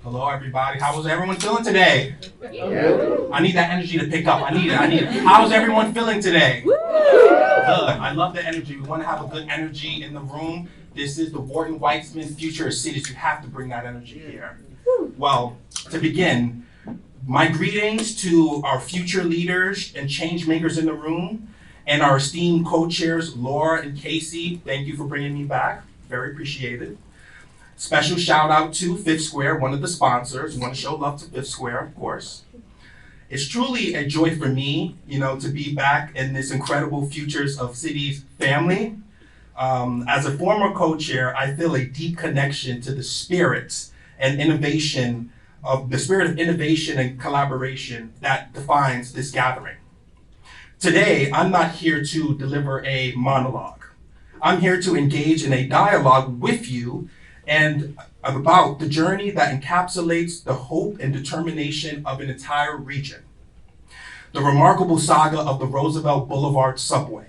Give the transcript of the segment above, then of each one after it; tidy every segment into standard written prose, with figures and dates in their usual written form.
Hello, everybody. How was everyone feeling today? Yeah. I need that energy to pick up. I need it. How's everyone feeling today? Good. I love the energy. We want to have a good energy in the room. This is the Wharton Weitzman Future of Cities. You have to bring that energy here. Well, to begin, my greetings to our future leaders and change makers in the room, and our esteemed co-chairs, Laura and Casey. Thank you for bringing me back. Very appreciated. Special shout out to Fifth Square, one of the sponsors. We want to show love to Fifth Square, of course. It's truly a joy for me, to be back in this incredible Futures of Cities family. As a former co-chair, I feel a deep connection to the spirit of innovation and collaboration that defines this gathering. Today, I'm not here to deliver a monologue. I'm here to engage in a dialogue with you and about the journey that encapsulates the hope and determination of an entire region. The remarkable saga of the Roosevelt Boulevard subway,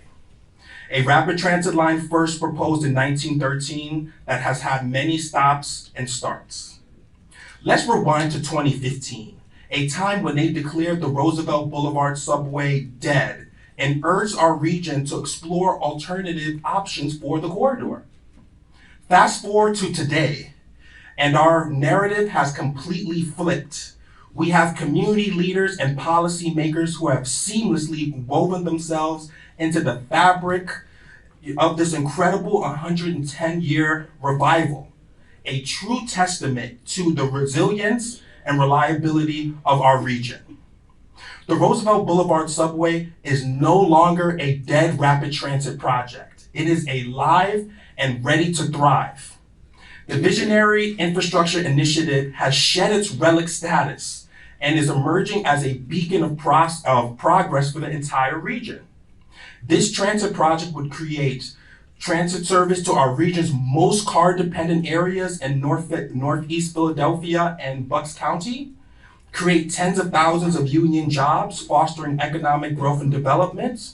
a rapid transit line first proposed in 1913 that has had many stops and starts. Let's rewind to 2015, a time when they declared the Roosevelt Boulevard subway dead and urged our region to explore alternative options for the corridor. Fast forward to today, and our narrative has completely flipped. We have community leaders and policymakers who have seamlessly woven themselves into the fabric of this incredible 110-year revival, a true testament to the resilience and reliability of our region. The Roosevelt Boulevard subway is no longer a dead rapid transit project. It is alive and ready to thrive. The Visionary Infrastructure Initiative has shed its relic status and is emerging as a beacon of progress for the entire region. This transit project would create transit service to our region's most car-dependent areas in Northeast Philadelphia and Bucks County, create tens of thousands of union jobs, fostering economic growth and development,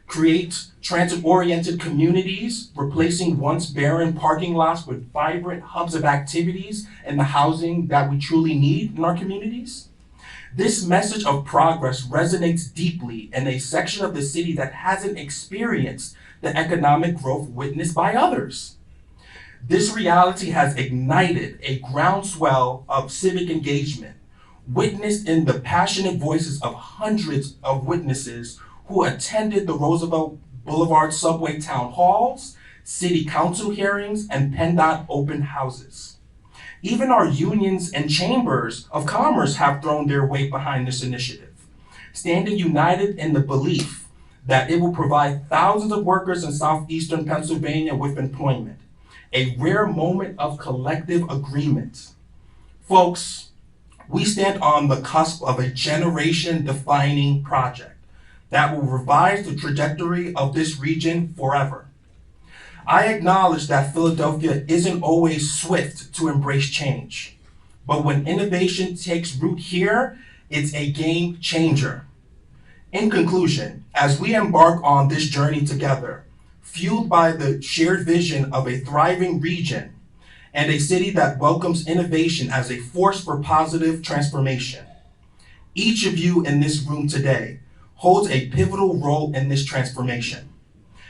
create transit-oriented communities, replacing once barren parking lots with vibrant hubs of activities and the housing that we truly need in our communities. This message of progress resonates deeply in a section of the city that hasn't experienced the economic growth witnessed by others. This reality has ignited a groundswell of civic engagement, witnessed in the passionate voices of hundreds of witnesses who attended the Roosevelt Boulevard subway town halls, city council hearings, and PennDOT open houses. Even our unions and chambers of commerce have thrown their weight behind this initiative, standing united in the belief that it will provide thousands of workers in southeastern Pennsylvania with employment, a rare moment of collective agreement. Folks, we stand on the cusp of a generation-defining project that will revise the trajectory of this region forever. I acknowledge that Philadelphia isn't always swift to embrace change, but when innovation takes root here, it's a game changer. In conclusion, as we embark on this journey together, fueled by the shared vision of a thriving region and a city that welcomes innovation as a force for positive transformation, each of you in this room today holds a pivotal role in this transformation.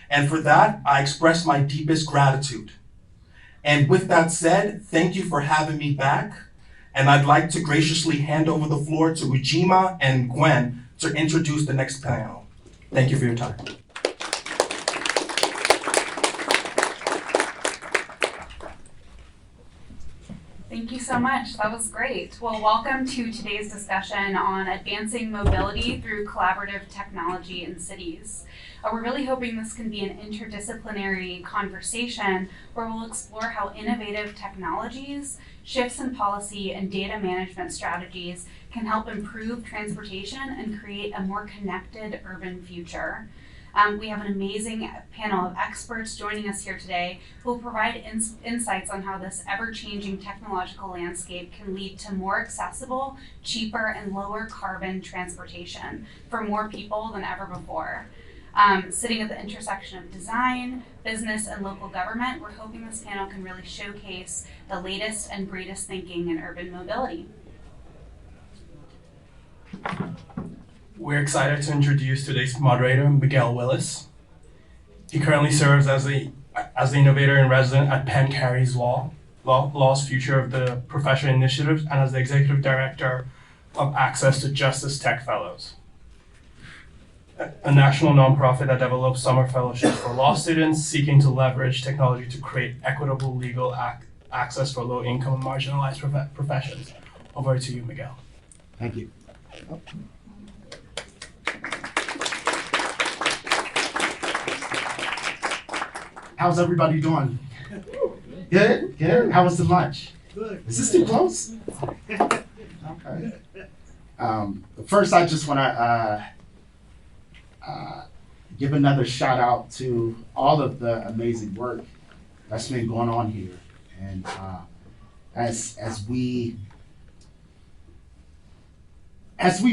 And for that, I express my deepest gratitude. And with that said, thank you for having me back. And I'd like to graciously hand over the floor to Ujima and Gwen to introduce the next panel. Thank you for your time. Thank you so much. That was great. Well, welcome to today's discussion on advancing mobility through collaborative technology in cities. We're really hoping this can be an interdisciplinary conversation where we'll explore how innovative technologies, shifts in policy, and data management strategies can help improve transportation and create a more connected urban future. We have an amazing panel of experts joining us here today who will provide insights on how this ever-changing technological landscape can lead to more accessible, cheaper, and lower carbon transportation for more people than ever before. Sitting at the intersection of design, business, and local government, we're hoping this panel can really showcase the latest and greatest thinking in urban mobility. We're excited to introduce today's moderator, Miguel Willis. He currently serves as the innovator in resident at Penn Carey's Law's Future of the Profession Initiatives, and as the executive director of Access to Justice Tech Fellows, a national nonprofit that develops summer fellowships for law students seeking to leverage technology to create equitable legal access for low-income and marginalized professions. Over to you, Miguel. Thank you. How's everybody doing? Good, good. How was the lunch? Good. Is this too close? Okay. First, I just want to give another shout out to all of the amazing work that's been going on here, and as we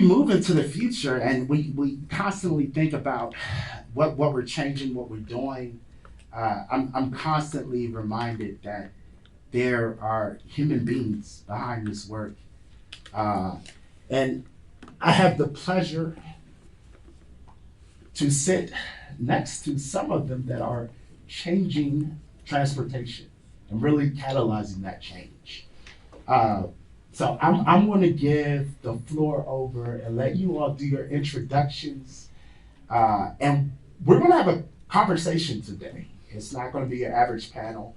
move into the future, and we constantly think about what we're changing, what we're doing. I'm constantly reminded that there are human beings behind this work. And I have the pleasure to sit next to some of them that are changing transportation and really catalyzing that change. So I'm going to give the floor over and let you all do your introductions. And we're going to have a conversation today. It's not going to be an average panel.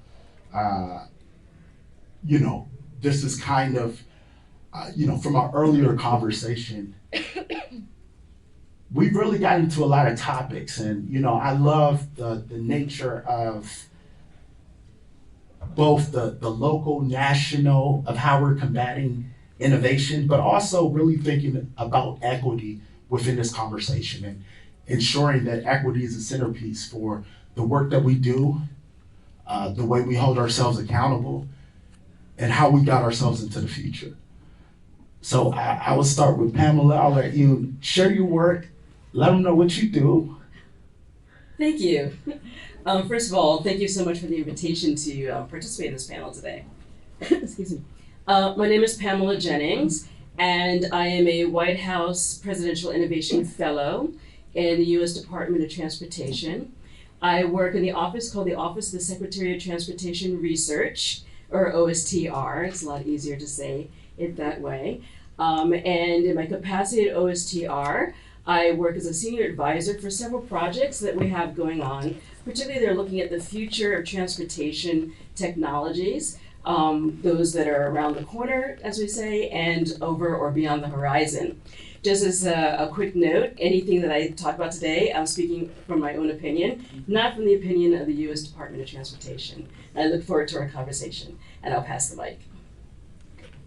This is kind of, from our earlier conversation, we've really gotten into a lot of topics. And, I love the nature of both the local, national, of how we're combating innovation, but also really thinking about equity within this conversation and ensuring that equity is a centerpiece for the work that we do, the way we hold ourselves accountable, and how we got ourselves into the future. So I will start with Pamela. I'll let you share your work, let them know what you do. Thank you. First of all, thank you so much for the invitation to participate in this panel today. Excuse me. My name is Pamela Jennings, and I am a White House Presidential Innovation Fellow in the U.S. Department of Transportation. I work in the office called the Office of the Secretary of Transportation Research, or OSTR. It's a lot easier to say it that way. And in my capacity at OSTR, I work as a senior advisor for several projects that we have going on. Particularly, they're looking at the future of transportation technologies, those that are around the corner, as we say, and over or beyond the horizon. Just as a quick note, anything that I talk about today, I'm speaking from my own opinion, not from the opinion of the U.S. Department of Transportation. I look forward to our conversation, and I'll pass the mic.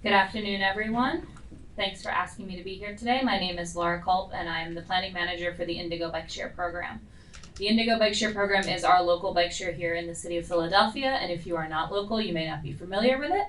Good afternoon, everyone. Thanks for asking me to be here today. My name is Laura Culp, and I'm the planning manager for the Indego Bike Share Program. The Indego Bike Share Program is our local bike share here in the city of Philadelphia, and if you are not local, you may not be familiar with it.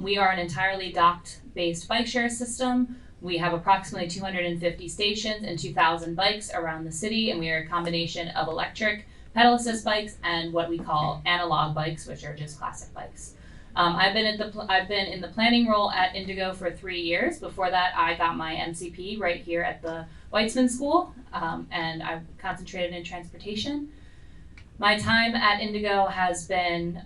We are an entirely docked-based bike share system. We have approximately 250 stations and 2,000 bikes around the city, and we are a combination of electric, pedal assist bikes, and what we call analog bikes, which are just classic bikes. I've been in the planning role at Indego for 3 years. Before that, I got my NCP right here at the Weitzman School, and I concentrated in transportation. My time at Indego has been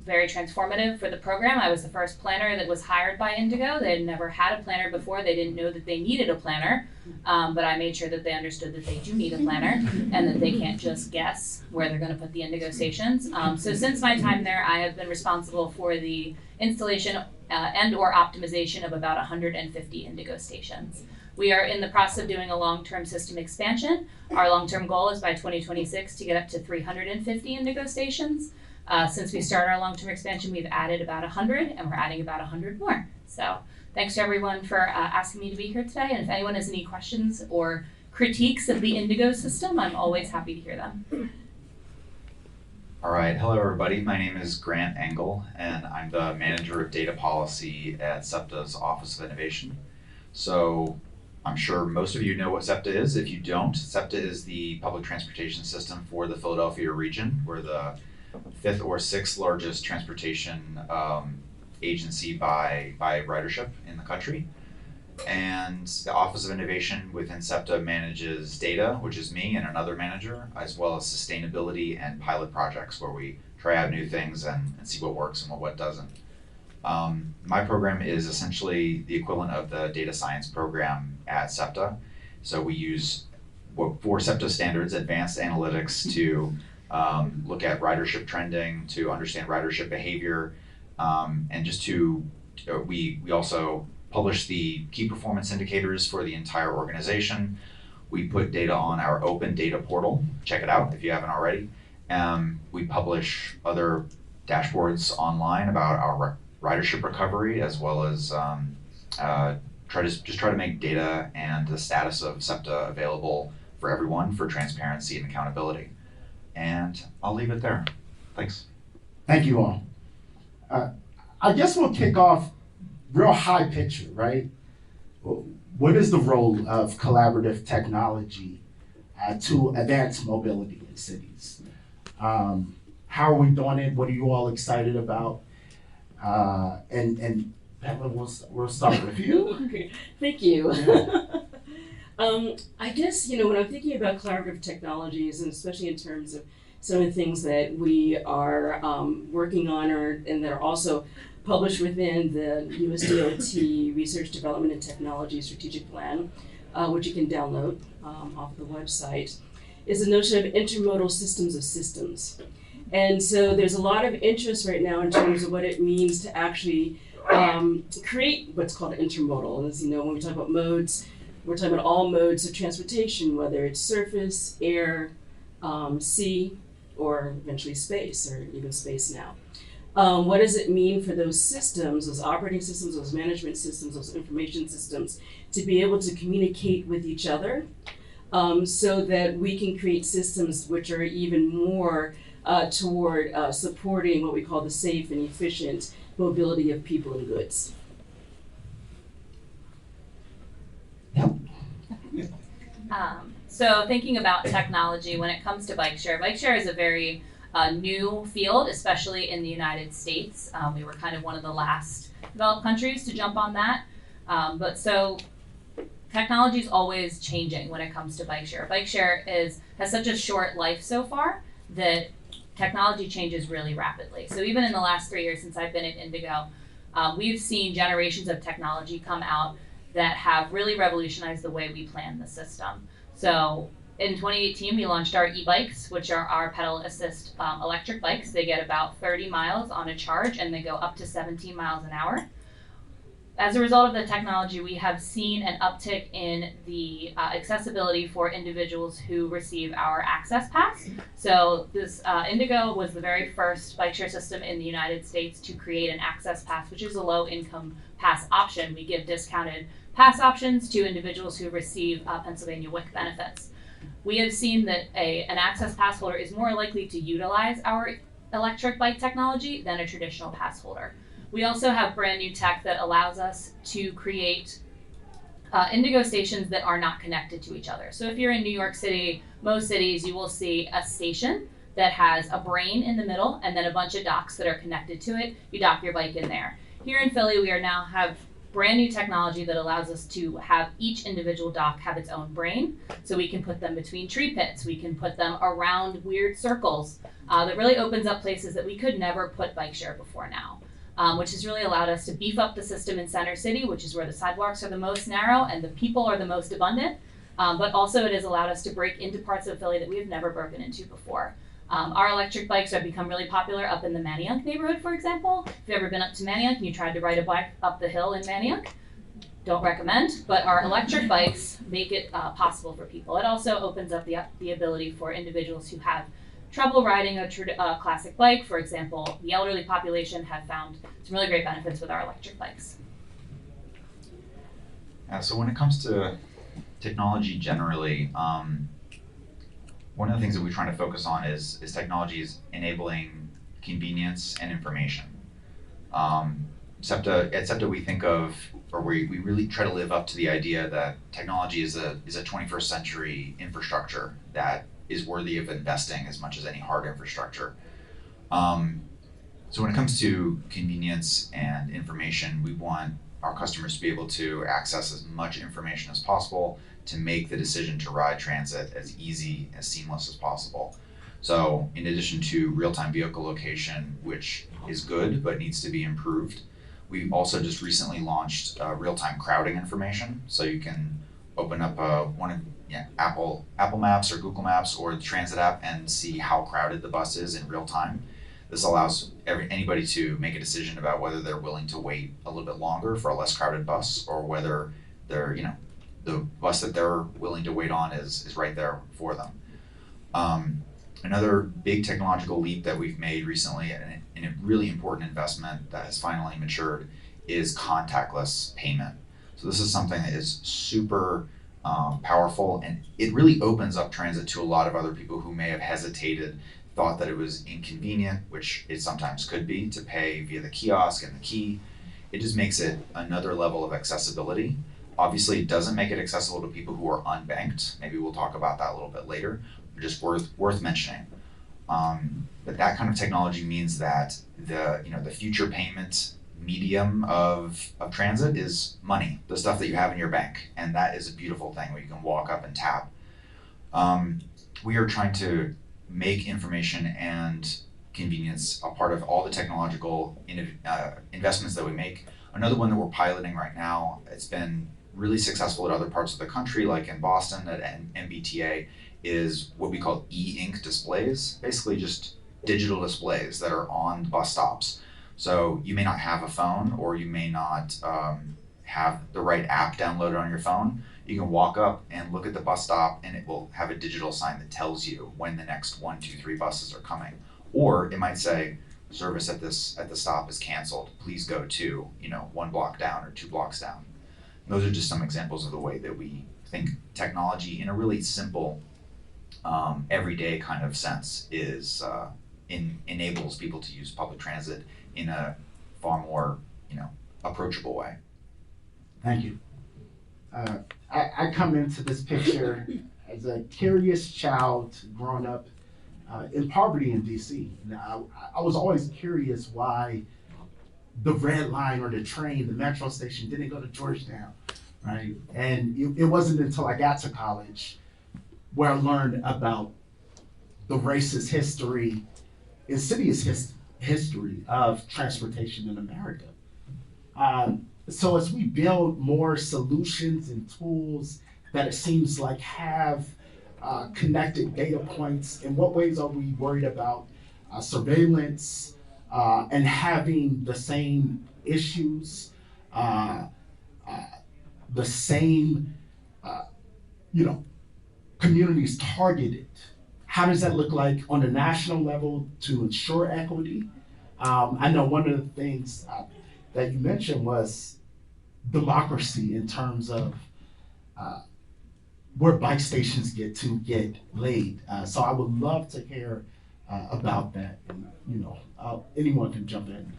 very transformative for the program. I was the first planner that was hired by Indego. They had never had a planner before. They didn't know that they needed a planner, but I made sure that they understood that they do need a planner and that they can't just guess where they're going to put the Indego stations. So since my time there, I have been responsible for the installation and or optimization of about 150 Indego stations. We are in the process of doing a long-term system expansion. Our long-term goal is by 2026 to get up to 350 Indego stations. Since we started our long-term expansion, we've added about 100, and we're adding about 100 more. So thanks to everyone for asking me to be here today. And if anyone has any questions or critiques of the Indego system, I'm always happy to hear them. All right, hello everybody. My name is Grant Engel, and I'm the manager of data policy at SEPTA's Office of Innovation. So I'm sure most of you know what SEPTA is. If you don't, SEPTA is the public transportation system for the Philadelphia region. We're the 5th or 6th largest transportation agency by ridership in the country. And the Office of Innovation within SEPTA manages data, which is me and another manager, as well as sustainability and pilot projects where we try out new things and see what works and what doesn't. My program is essentially the equivalent of the data science program at SEPTA. So we use, for SEPTA standards, advanced analytics to look at ridership trending, to understand ridership behavior, and just we also publish the key performance indicators for the entire organization. We put data on our open data portal. Check it out if you haven't already. We publish other dashboards online about our ridership recovery, as well as try to make data and the status of SEPTA available for everyone for transparency and accountability. And I'll leave it there. Thanks. Thank you all. I guess we'll kick off real high picture, right? What is the role of collaborative technology to advance mobility in cities? How are we doing it? What are you all excited about? And Pamela, we'll start with you. Okay, thank you. Yeah. I guess, when I'm thinking about collaborative technologies, and especially in terms of some of the things that we are working on and that are also published within the USDOT Research Development and Technology Strategic Plan, which you can download off the website, is the notion of intermodal systems of systems. And so there's a lot of interest right now in terms of what it means to actually create what's called intermodal. And as you know, when we talk about modes, we're talking about all modes of transportation, whether it's surface, air, sea, or eventually space, or even space now. What does it mean for those systems, those operating systems, those management systems, those information systems, to be able to communicate with each other so that we can create systems which are even more toward supporting what we call the safe and efficient mobility of people and goods. So thinking about technology when it comes to bike share is a very new field, especially in the United States. We were kind of one of the last developed countries to jump on that. But so technology is always changing when it comes to bike share. Bike share has such a short life so far that technology changes really rapidly. So even in the last 3 years since I've been at Indego, we've seen generations of technology come out that have really revolutionized the way we plan the system. So in 2018, we launched our e-bikes, which are our pedal assist electric bikes. They get about 30 miles on a charge and they go up to 17 miles an hour. As a result of the technology, we have seen an uptick in the accessibility for individuals who receive our access pass. So this Indego was the very first bike share system in the United States to create an access pass, which is a low income pass option. We give discounted pass options to individuals who receive Pennsylvania WIC benefits. We have seen that an access pass holder is more likely to utilize our electric bike technology than a traditional pass holder. We also have brand new tech that allows us to create Indego stations that are not connected to each other. So if you're in New York City, most cities, you will see a station that has a brain in the middle and then a bunch of docks that are connected to it. You dock your bike in there. Here in Philly, we now have brand new technology that allows us to have each individual dock have its own brain. So we can put them between tree pits. We can put them around weird circles. That really opens up places that we could never put bike share before now. Which has really allowed us to beef up the system in Center City, which is where the sidewalks are the most narrow and the people are the most abundant. But also it has allowed us to break into parts of Philly that we have never broken into before. Our electric bikes have become really popular up in the Manayunk neighborhood, for example. If you've ever been up to Manayunk and you tried to ride a bike up the hill in Manayunk, don't recommend, but our electric bikes make it possible for people. It also opens up the ability for individuals who have trouble riding a classic bike. For example, the elderly population have found some really great benefits with our electric bikes. So when it comes to technology generally, one of the things that we're trying to focus on is technologies enabling convenience and information. At SEPTA, we think of or we really try to live up to the idea that technology is a 21st century infrastructure that is worthy of investing as much as any hard infrastructure. So when it comes to convenience and information, we want our customers to be able to access as much information as possible to make the decision to ride transit as easy, as seamless as possible. So in addition to real-time vehicle location, which is good but needs to be improved, we also just recently launched real-time crowding information. So you can open up Apple Maps or Google Maps or the transit app and see how crowded the bus is in real time. This allows anybody to make a decision about whether they're willing to wait a little bit longer for a less crowded bus, or whether they're, the bus that they're willing to wait on is right there for them. Another big technological leap that we've made recently, and a really important investment that has finally matured, is contactless payment. So this is something that is super powerful, and it really opens up transit to a lot of other people who may have hesitated, thought that it was inconvenient, which it sometimes could be, to pay via the kiosk and the key. It just makes it another level of accessibility. Obviously, it doesn't make it accessible to people who are unbanked. Maybe we'll talk about that a little bit later. Just worth mentioning. But that kind of technology means that the future payment medium of transit is money, the stuff that you have in your bank, and that is a beautiful thing where you can walk up and tap. We are trying to make information and convenience a part of all the technological investments that we make. Another one that we're piloting right now, it's been really successful at other parts of the country, like in Boston at MBTA, is what we call e-ink displays, basically just digital displays that are on bus stops. So you may not have a phone, or you may not have the right app downloaded on your phone. You can walk up and look at the bus stop, and it will have a digital sign that tells you when the next 1, 2, 3 buses are coming. Or it might say, service at the stop is canceled. Please go to 1 block down or 2 blocks down. And those are just some examples of the way that we think technology, in a really simple, everyday kind of sense, enables people to use public transit in a far more approachable way. Thank you. I come into this picture as a curious child growing up in poverty in DC. And I was always curious why the red line or the train, the metro station, didn't go to Georgetown, right? And it wasn't until I got to college where I learned about the racist history, insidious history of transportation in America. So as we build more solutions and tools that it seems like have connected data points, in what ways are we worried about surveillance and having the same issues, the same, communities targeted? How does that look like on a national level to ensure equity? I know one of the things that you mentioned was democracy in terms of where bike stations get laid. So I would love to hear about that. And, anyone can jump in.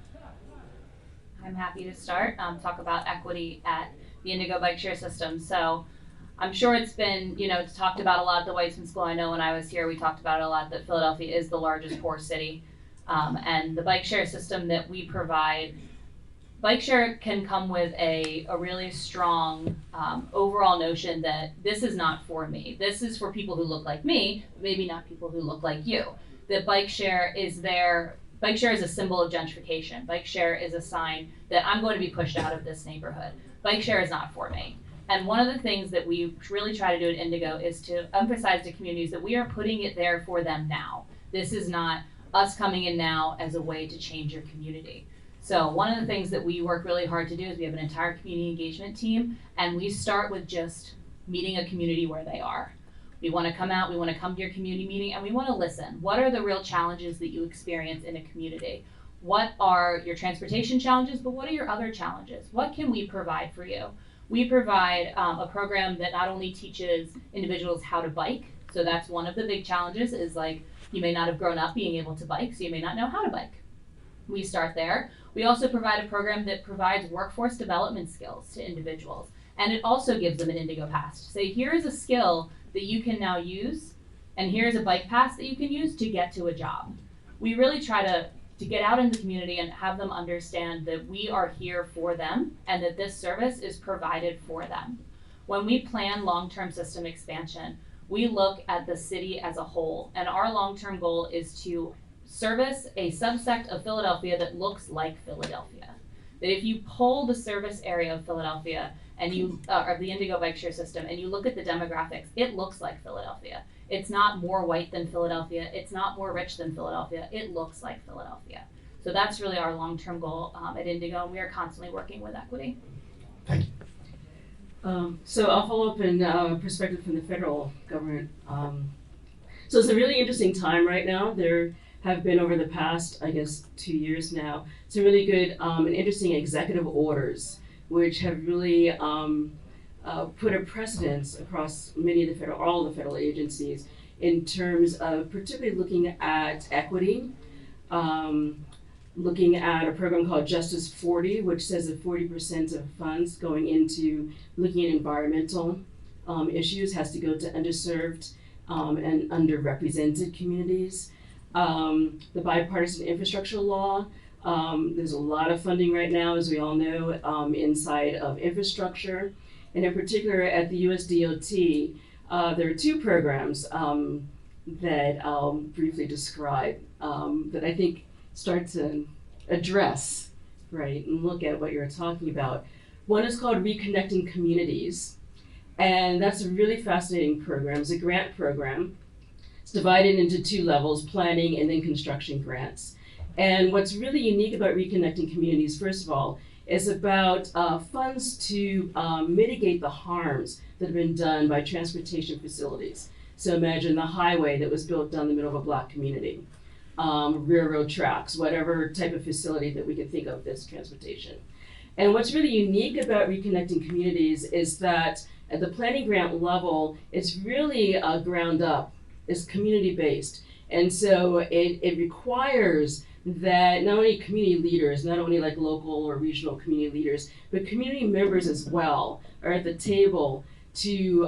I'm happy to start, talk about equity at the Indego bike share system. So I'm sure it's been, it's talked about a lot at the Weitzman School. I know when I was here, we talked about it a lot, that Philadelphia is the largest poor city. And the bike share system that we provide, bike share can come with a really strong overall notion that this is not for me. This is for people who look like me, but maybe not people who look like you. That bike share is there. Bike share is a symbol of gentrification. Bike share is a sign that I'm going to be pushed out of this neighborhood. Bike share is not for me. And one of the things that we really try to do at Indego is to emphasize to communities that we are putting it there for them now. This is not us coming in now as a way to change your community. So one of the things that we work really hard to do is we have an entire community engagement team, and we start with just meeting a community where they are. We want to come out, we want to come to your community meeting, and we want to listen. What are the real challenges that you experience in a community? What are your transportation challenges, but what are your other challenges? What can we provide for you? We provide a program that not only teaches individuals how to bike, so that's one of the big challenges, is like, you may not have grown up being able to bike, so you may not know how to bike. We start there. We also provide a program that provides workforce development skills to individuals. And it also gives them an Indego pass to say, here is a skill that you can now use, and here's a bike pass that you can use to get to a job. We really try to get out in the community and have them understand that we are here for them and that this service is provided for them. When we plan long-term system expansion, we look at the city as a whole, and our long-term goal is to service a subsect of Philadelphia that looks like Philadelphia. That if you pull the service area of Philadelphia and you, or the Indego bike share system, and you look at the demographics, it looks like Philadelphia. It's not more white than Philadelphia. It's not more rich than Philadelphia. It looks like Philadelphia. So that's really our long-term goal at Indego, and we are constantly working with equity. Thank you. So I'll follow up in perspective from the federal government. So it's a really interesting time right now. There have been over the past, I guess, 2 years now, some really good and interesting executive orders, which have really put a precedence across all of the federal agencies in terms of particularly looking at equity, looking at a program called Justice 40, which says that 40% of funds going into looking at environmental issues has to go to underserved and underrepresented communities. The bipartisan infrastructure law, there's a lot of funding right now, as we all know, inside of infrastructure. And in particular at the US DOT, there are two programs that I'll briefly describe that I think start to address, right, and look at what you're talking about. One is called Reconnecting Communities, and that's a really fascinating program. It's a grant program. It's divided into two levels, planning and then construction grants. And what's really unique about Reconnecting Communities, first of all, is about funds to mitigate the harms that have been done by transportation facilities. So imagine the highway that was built down the middle of a Black community, railroad tracks, whatever type of facility that we could think of that's transportation. And what's really unique about Reconnecting Communities is that at the planning grant level, it's really ground up, it's community-based. And so it requires that not only community leaders, not only like local or regional community leaders, but community members as well are at the table to,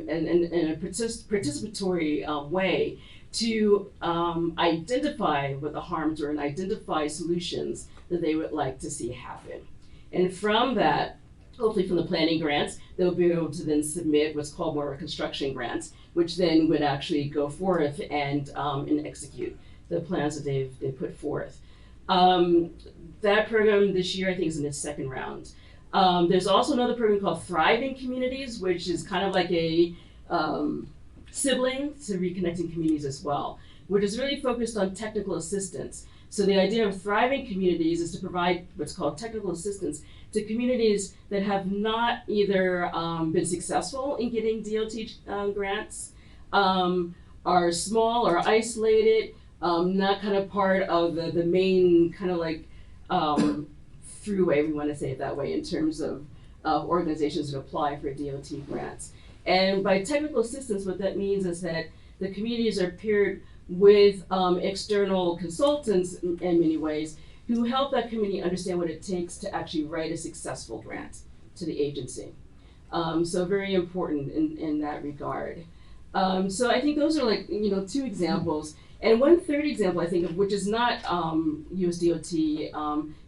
in a participatory way, to identify what the harms are and identify solutions that they would like to see happen. And from that, hopefully from the planning grants, they'll be able to then submit what's called more construction grants, which then would actually go forth and execute the plans that they've put forth. That program this year, I think, is in its second round. There's also another program called Thriving Communities, which is kind of like a sibling to Reconnecting Communities as well, which is really focused on technical assistance. So the idea of Thriving Communities is to provide what's called technical assistance to communities that have not either been successful in getting DOT grants, are small or isolated, not kind of part of the main kind of like throughway, we want to say it that way, in terms of organizations that apply for DOT grants. And by technical assistance, what that means is that the communities are paired with external consultants in many ways who help that community understand what it takes to actually write a successful grant to the agency. So very important in that regard. So I think those are like, two examples. And one third example, I think, of which is not US DOT,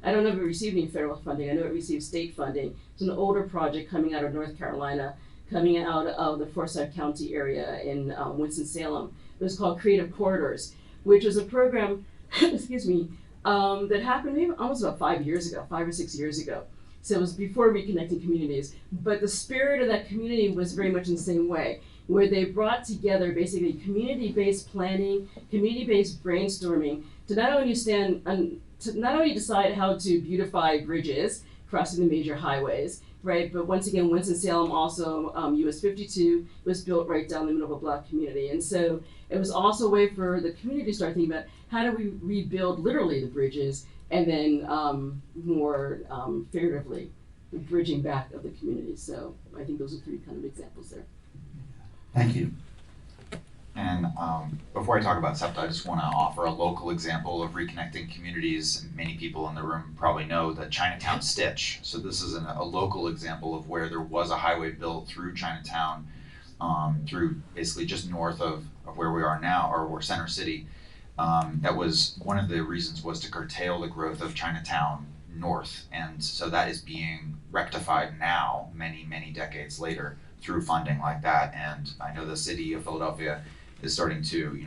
I don't know if it received any federal funding. I know it received state funding. It's an older project coming out of North Carolina, coming out of the Forsyth County area in Winston-Salem. It was called Creative Corridors, which was a program, excuse me, that happened maybe almost about 5 or 6 years ago. So it was before Reconnecting Communities. But the spirit of that community was very much in the same way, where they brought together basically community-based planning, community-based brainstorming to not only decide how to beautify bridges crossing the major highways, right? But once again, Winston-Salem also, US 52 was built right down the middle of a Black community. And so it was also a way for the community to start thinking about how do we rebuild literally the bridges and then more figuratively the bridging back of the community. So I think those are three kind of examples there. Thank you. And before I talk about SEPTA, I just want to offer a local example of reconnecting communities. Many people in the room probably know the Chinatown Stitch. So this is a local example of where there was a highway built through Chinatown, through basically just north of where we are now, or we're Center City. That was one of the reasons was to curtail the growth of Chinatown north. And so that is being rectified now, many, many decades later, through funding like that. And I know the city of Philadelphia is starting to,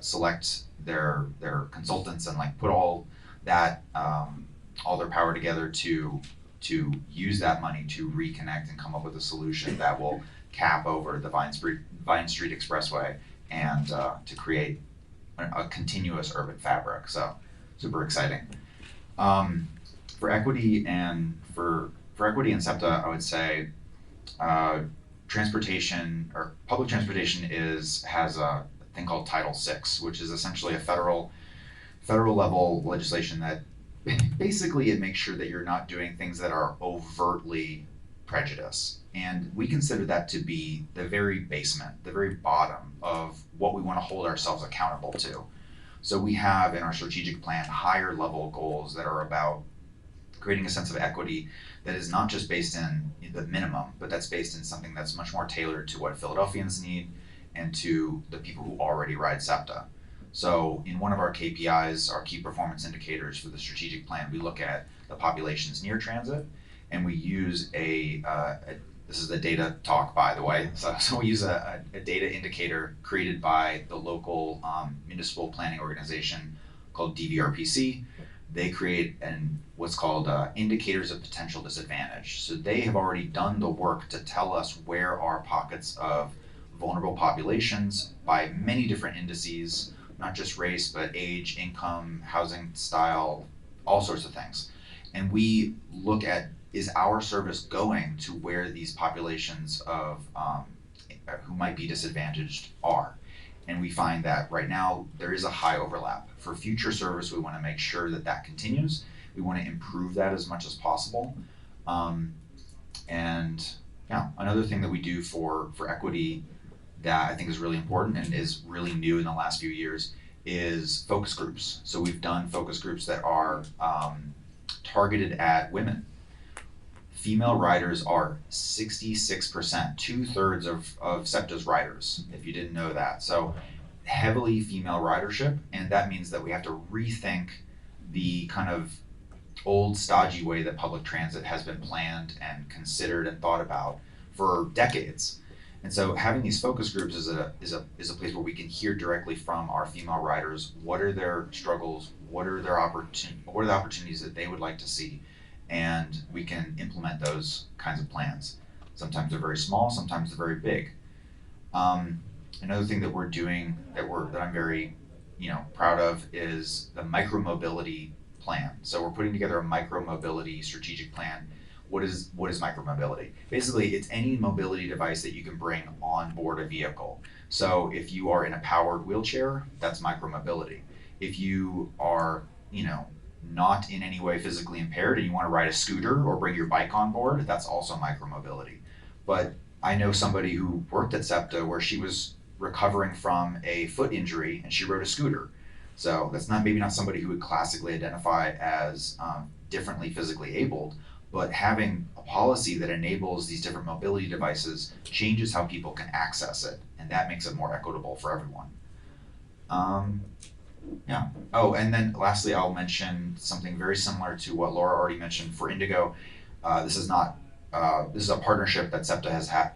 select their consultants and like put all that, all their power together to use that money to reconnect and come up with a solution that will cap over the Vine Street Expressway and to create a continuous urban fabric. So super exciting. For equity and for equity and SEPTA, I would say transportation or public transportation has a thing called Title VI, which is essentially a federal level legislation that basically it makes sure that you're not doing things that are overtly prejudice. And we consider that to be the very basement, the very bottom of what we want to hold ourselves accountable to. So we have in our strategic plan higher level goals that are about creating a sense of equity that is not just based in the minimum, but that's based in something that's much more tailored to what Philadelphians need and to the people who already ride SEPTA. So in one of our KPIs, our key performance indicators for the strategic plan, we look at the populations near transit, and we use this is the data talk, by the way. So we use a data indicator created by the local municipal planning organization called DVRPC. They create what's called indicators of potential disadvantage. So they have already done the work to tell us where are pockets of vulnerable populations by many different indices, not just race, but age, income, housing style, all sorts of things. And we look at, is our service going to where these populations of who might be disadvantaged are? And we find that right now there is a high overlap. For future service, we want to make sure that that continues. We want to improve that as much as possible. And yeah, another thing that we do for equity that I think is really important and is really new in the last few years is focus groups. So we've done focus groups that are targeted at women. Female riders are 66%, 2/3 of SEPTA's riders, if you didn't know that. So heavily female ridership, and that means that we have to rethink the kind of old stodgy way that public transit has been planned and considered and thought about for decades. And so having these focus groups is a place where we can hear directly from our female riders. What are their struggles? What are the opportunities that they would like to see? And we can implement those kinds of plans. Sometimes they're very small, sometimes they're very big. Another thing that we're doing that I'm very proud of is the micromobility plan. So we're putting together a micromobility strategic plan. What is micromobility? Basically, it's any mobility device that you can bring on board a vehicle. So if you are in a powered wheelchair, that's micromobility. If you are, not in any way physically impaired and you want to ride a scooter or bring your bike on board, that's also micromobility. But I know somebody who worked at SEPTA where she was recovering from a foot injury and she rode a scooter. So that's maybe not somebody who would classically identify as differently physically abled, but having a policy that enables these different mobility devices changes how people can access it, and that makes it more equitable for everyone. Yeah. Oh, and then lastly, I'll mention something very similar to what Laura already mentioned for Indego. This is a partnership that SEPTA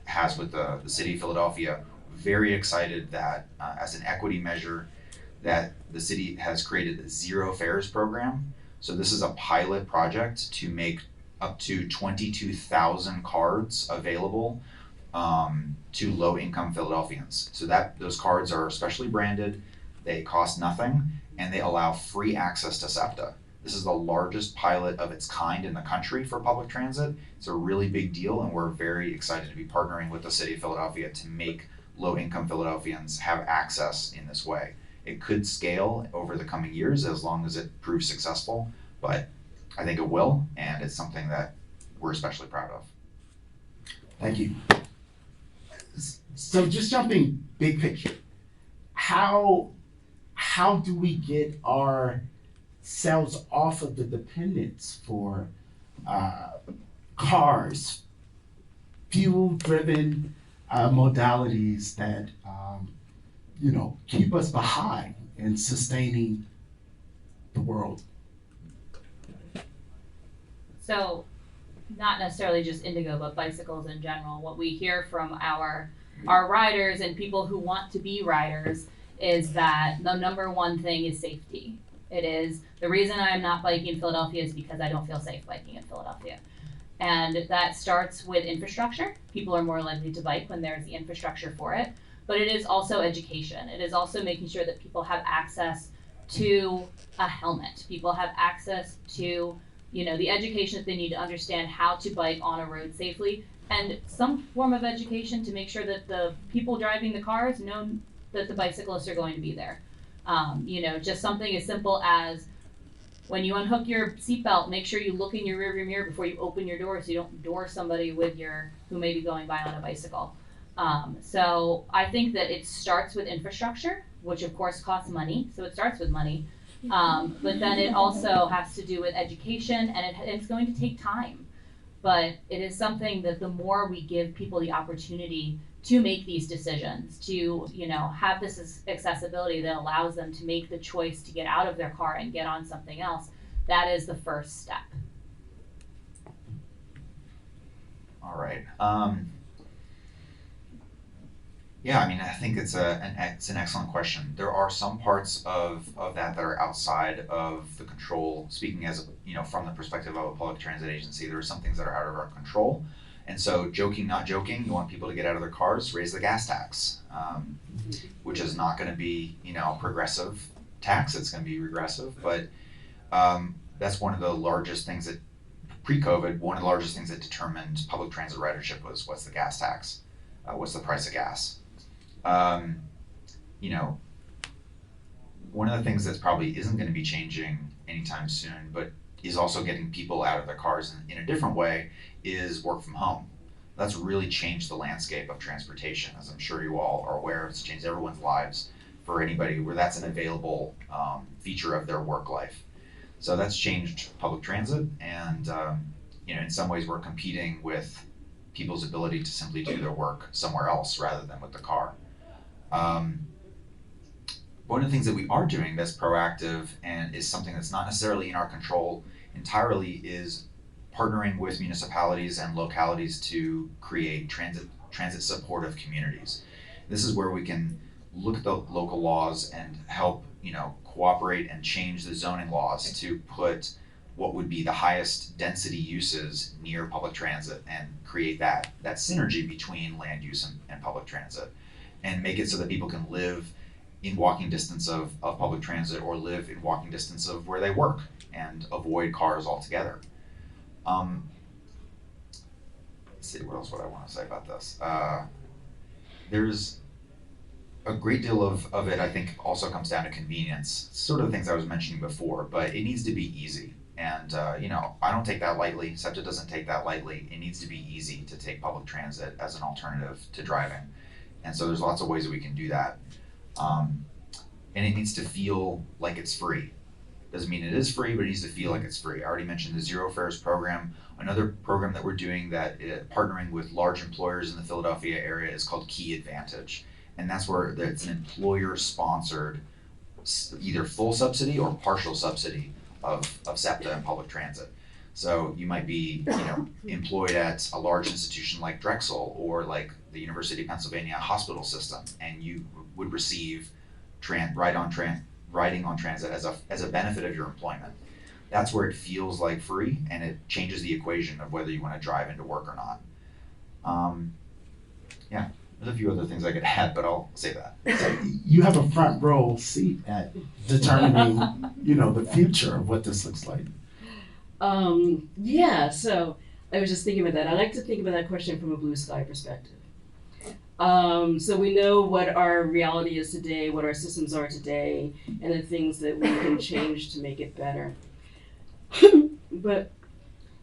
has with the city of Philadelphia. Very excited that as an equity measure that the city has created the Zero Fares program. So this is a pilot project to make up to 22,000 cards available to low-income Philadelphians. So those cards are specially branded. They cost nothing, and they allow free access to SEPTA. This is the largest pilot of its kind in the country for public transit. It's a really big deal, and we're very excited to be partnering with the city of Philadelphia to make low-income Philadelphians have access in this way. It could scale over the coming years as long as it proves successful, but I think it will, and it's something that we're especially proud of. Thank you. So just jumping big picture, how do we get ourselves off of the dependence for cars, fuel-driven modalities that keep us behind in sustaining the world? So, not necessarily just Indego, but bicycles in general. What we hear from our riders and people who want to be riders is that the number one thing is safety. It is the reason I'm not biking in Philadelphia is because I don't feel safe biking in Philadelphia. And that starts with infrastructure. People are more likely to bike when there's the infrastructure for it. But it is also education. It is also making sure that people have access to a helmet. People have access to the education that they need to understand how to bike on a road safely, and some form of education to make sure that the people driving the cars know that the bicyclists are going to be there. Just something as simple as when you unhook your seatbelt, make sure you look in your rearview mirror before you open your door so you don't door somebody who may be going by on a bicycle. So I think that it starts with infrastructure, which of course costs money, so it starts with money. But then it also has to do with education, and it's going to take time. But it is something that the more we give people the opportunity to make these decisions, to have this accessibility that allows them to make the choice to get out of their car and get on something else, that is the first step. All right. Yeah, I mean, I think it's an excellent question. There are some parts of that are outside of the control. Speaking as from the perspective of a public transit agency, there are some things that are out of our control. And so, joking, not joking, you want people to get out of their cars, raise the gas tax, which is not going to be a progressive tax. It's going to be regressive, but that's one of the largest things that pre-COVID, one of the largest things that determined public transit ridership was what's the gas tax, what's the price of gas. One of the things that's probably isn't going to be changing anytime soon, but is also getting people out of their cars in a different way, is work from home. That's really changed the landscape of transportation, as I'm sure you all are aware. It's changed everyone's lives for anybody where that's an available feature of their work life. So that's changed public transit, and in some ways we're competing with people's ability to simply do their work somewhere else rather than with the car. One of the things that we are doing that's proactive and is something that's not necessarily in our control entirely is partnering with municipalities and localities to create transit supportive communities. This is where we can look at the local laws and help cooperate and change the zoning laws to put what would be the highest density uses near public transit and create that synergy between land use and public transit, and make it so that people can live in walking distance of public transit or live in walking distance of where they work and avoid cars altogether. Let's see, what else would I want to say about this? There's a great deal of it, I think, also comes down to convenience, sort of the things I was mentioning before, but it needs to be easy. And, I don't take that lightly. SEPTA doesn't take that lightly. It needs to be easy to take public transit as an alternative to driving. And so there's lots of ways that we can do that. And it needs to feel like it's free. Doesn't mean it is free, but it needs to feel like it's free. I already mentioned the Zero Fares program. Another program that we're doing that partnering with large employers in the Philadelphia area is called Key Advantage. And that's where it's an employer-sponsored, either full subsidy or partial subsidy of SEPTA and public transit. So you might be employed at a large institution like Drexel or like the University of Pennsylvania hospital system, and you would receive riding on transit as a benefit of your employment. That's where it feels like free, and it changes the equation of whether you want to drive into work or not. There's a few other things I could add, but I'll say that. So you have a front row seat at determining, the future of what this looks like. So I was just thinking about that. I like to think about that question from a blue sky perspective. So we know what our reality is today, what our systems are today, and the things that we can change to make it better. But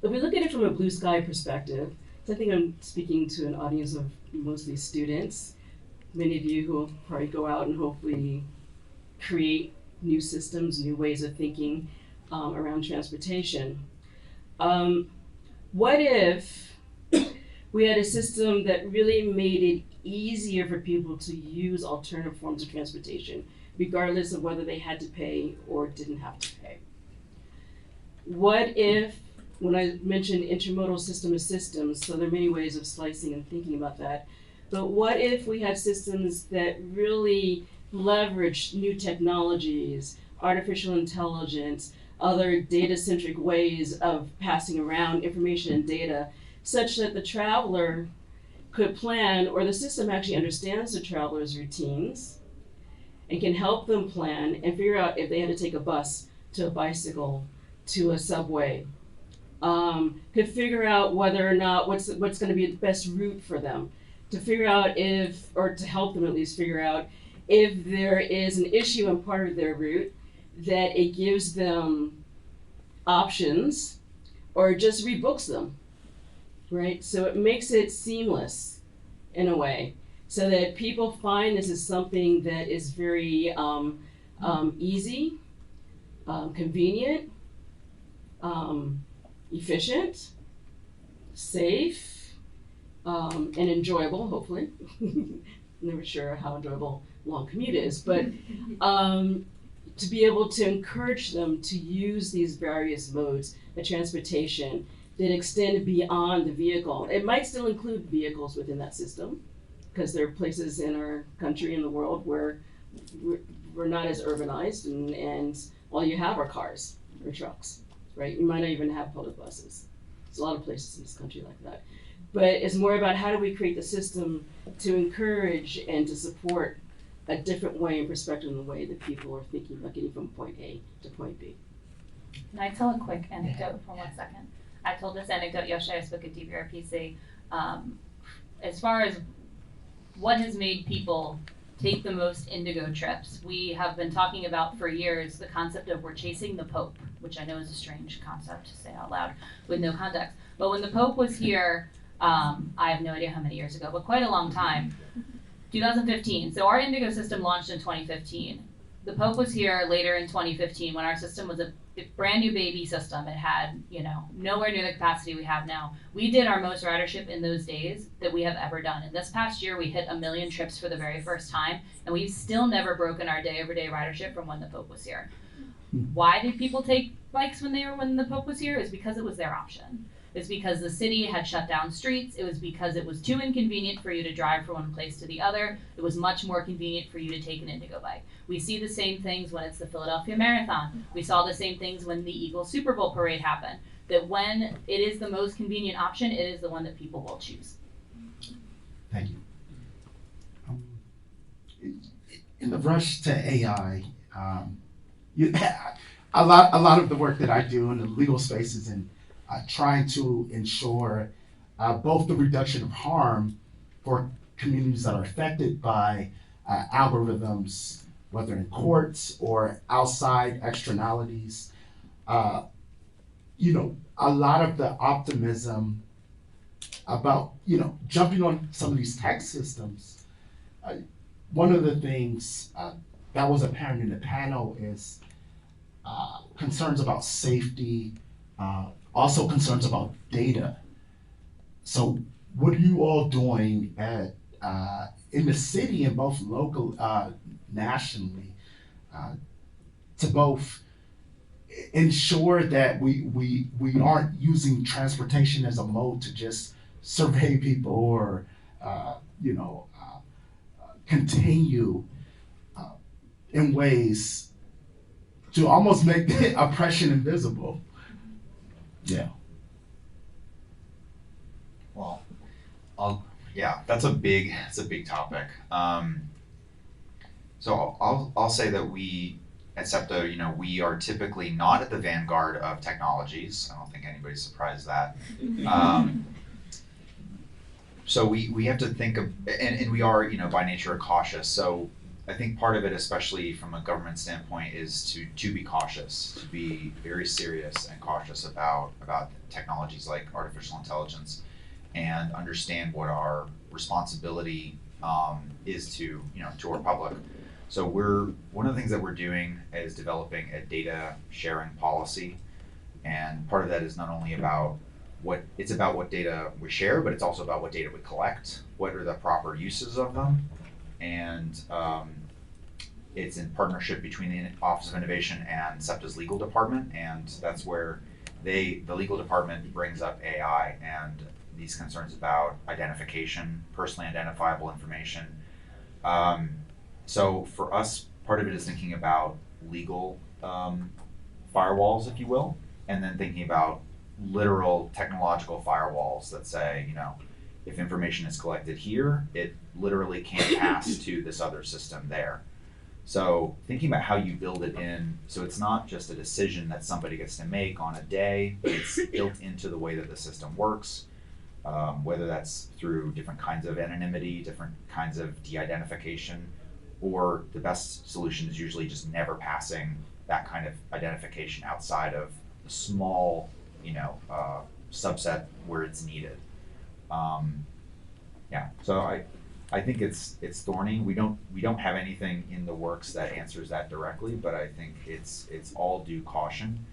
if we look at it from a blue sky perspective, so I think I'm speaking to an audience of mostly students. many of you who will probably go out and hopefully create new systems, new ways of thinking around transportation. What if we had a system that really made it easier for people to use alternative forms of transportation, regardless of whether they had to pay or didn't have to pay? What if, when I mentioned intermodal system of systems, so there are many ways of slicing and thinking about that, but what if we had systems that really leverage new technologies, artificial intelligence, other data-centric ways of passing around information and data, such that the traveler could plan, or the system actually understands the traveler's routines and can help them plan and figure out if they had to take a bus to a bicycle to a subway, could figure out whether or not what's going to be the best route for them, to figure out if, or to help them at least figure out if there is an issue in part of their route, that it gives them options or just rebooks them, right? So it makes it seamless in a way, so that people find this is something that is very easy, convenient, efficient, safe, and enjoyable, hopefully. Never sure how enjoyable long commute is, but to be able to encourage them to use these various modes of transportation that extend beyond the vehicle. It might still include vehicles within that system, because there are places in our country and the world where we're not as urbanized, and all you have are cars or trucks, right? You might not even have public buses. There's a lot of places in this country like that. But it's more about how do we create the system to encourage and to support a different way and perspective in the way that people are thinking about getting from point A to point B. Can I tell a quick anecdote for 1 second? I told this anecdote yesterday. I spoke at DVRPC. As far as what has made people take the most Indego trips, we have been talking about for years the concept of we're chasing the Pope, which I know is a strange concept to say out loud with no context. But when the Pope was here, I have no idea how many years ago, but quite a long time, 2015. So our Indego system launched in 2015. The Pope was here later in 2015 when our system was a brand new baby system. It had, nowhere near the capacity we have now. We did our most ridership in those days that we have ever done. And this past year, we hit 1 million trips for the very first time, and we've still never broken our day-over-day ridership from when the Pope was here. Why did people take bikes when the Pope was here? It's because it was their option. It's because the city had shut down streets. It was because it was too inconvenient for you to drive from one place to the other. It was much more convenient for you to take an Indego bike. We see the same things when it's the Philadelphia Marathon. We saw the same things when the Eagles Super Bowl parade happened. That when it is the most convenient option, it is the one that people will choose. Thank you. In the rush to AI, a lot of the work that I do in the legal spaces and trying to ensure both the reduction of harm for communities that are affected by algorithms, whether in courts or outside externalities. A lot of the optimism about, jumping on some of these tech systems. One of the things that was apparent in the panel is concerns about safety, also concerns about data. So what are you all doing in the city and both local, nationally, to both ensure that we aren't using transportation as a mode to just survey people or continue in ways to almost make the oppression invisible? Yeah. Well, that's a big topic. So I'll say that we at SEPTA, we are typically not at the vanguard of technologies. I don't think anybody's surprised that. So we have to think of, and we are, by nature cautious. So I think part of it, especially from a government standpoint, is to be cautious, to be very serious and cautious about technologies like artificial intelligence, and understand what our responsibility is to our public. So one of the things that we're doing is developing a data sharing policy, and part of that is not only about what data we share, but it's also about what data we collect, what are the proper uses of them, and it's in partnership between the Office of Innovation and SEPTA's legal department, and that's where the legal department brings up AI and these concerns about identification, personally identifiable information. So for us, part of it is thinking about legal firewalls, if you will, and then thinking about literal technological firewalls that say, if information is collected here, it literally can't pass to this other system there. So thinking about how you build it in, so it's not just a decision that somebody gets to make on a day, but it's built into the way that the system works, whether that's through different kinds of anonymity, different kinds of de-identification, or the best solution is usually just never passing that kind of identification outside of the small, subset where it's needed. So I think it's thorny. We don't have anything in the works that answers that directly, but I think it's all due caution,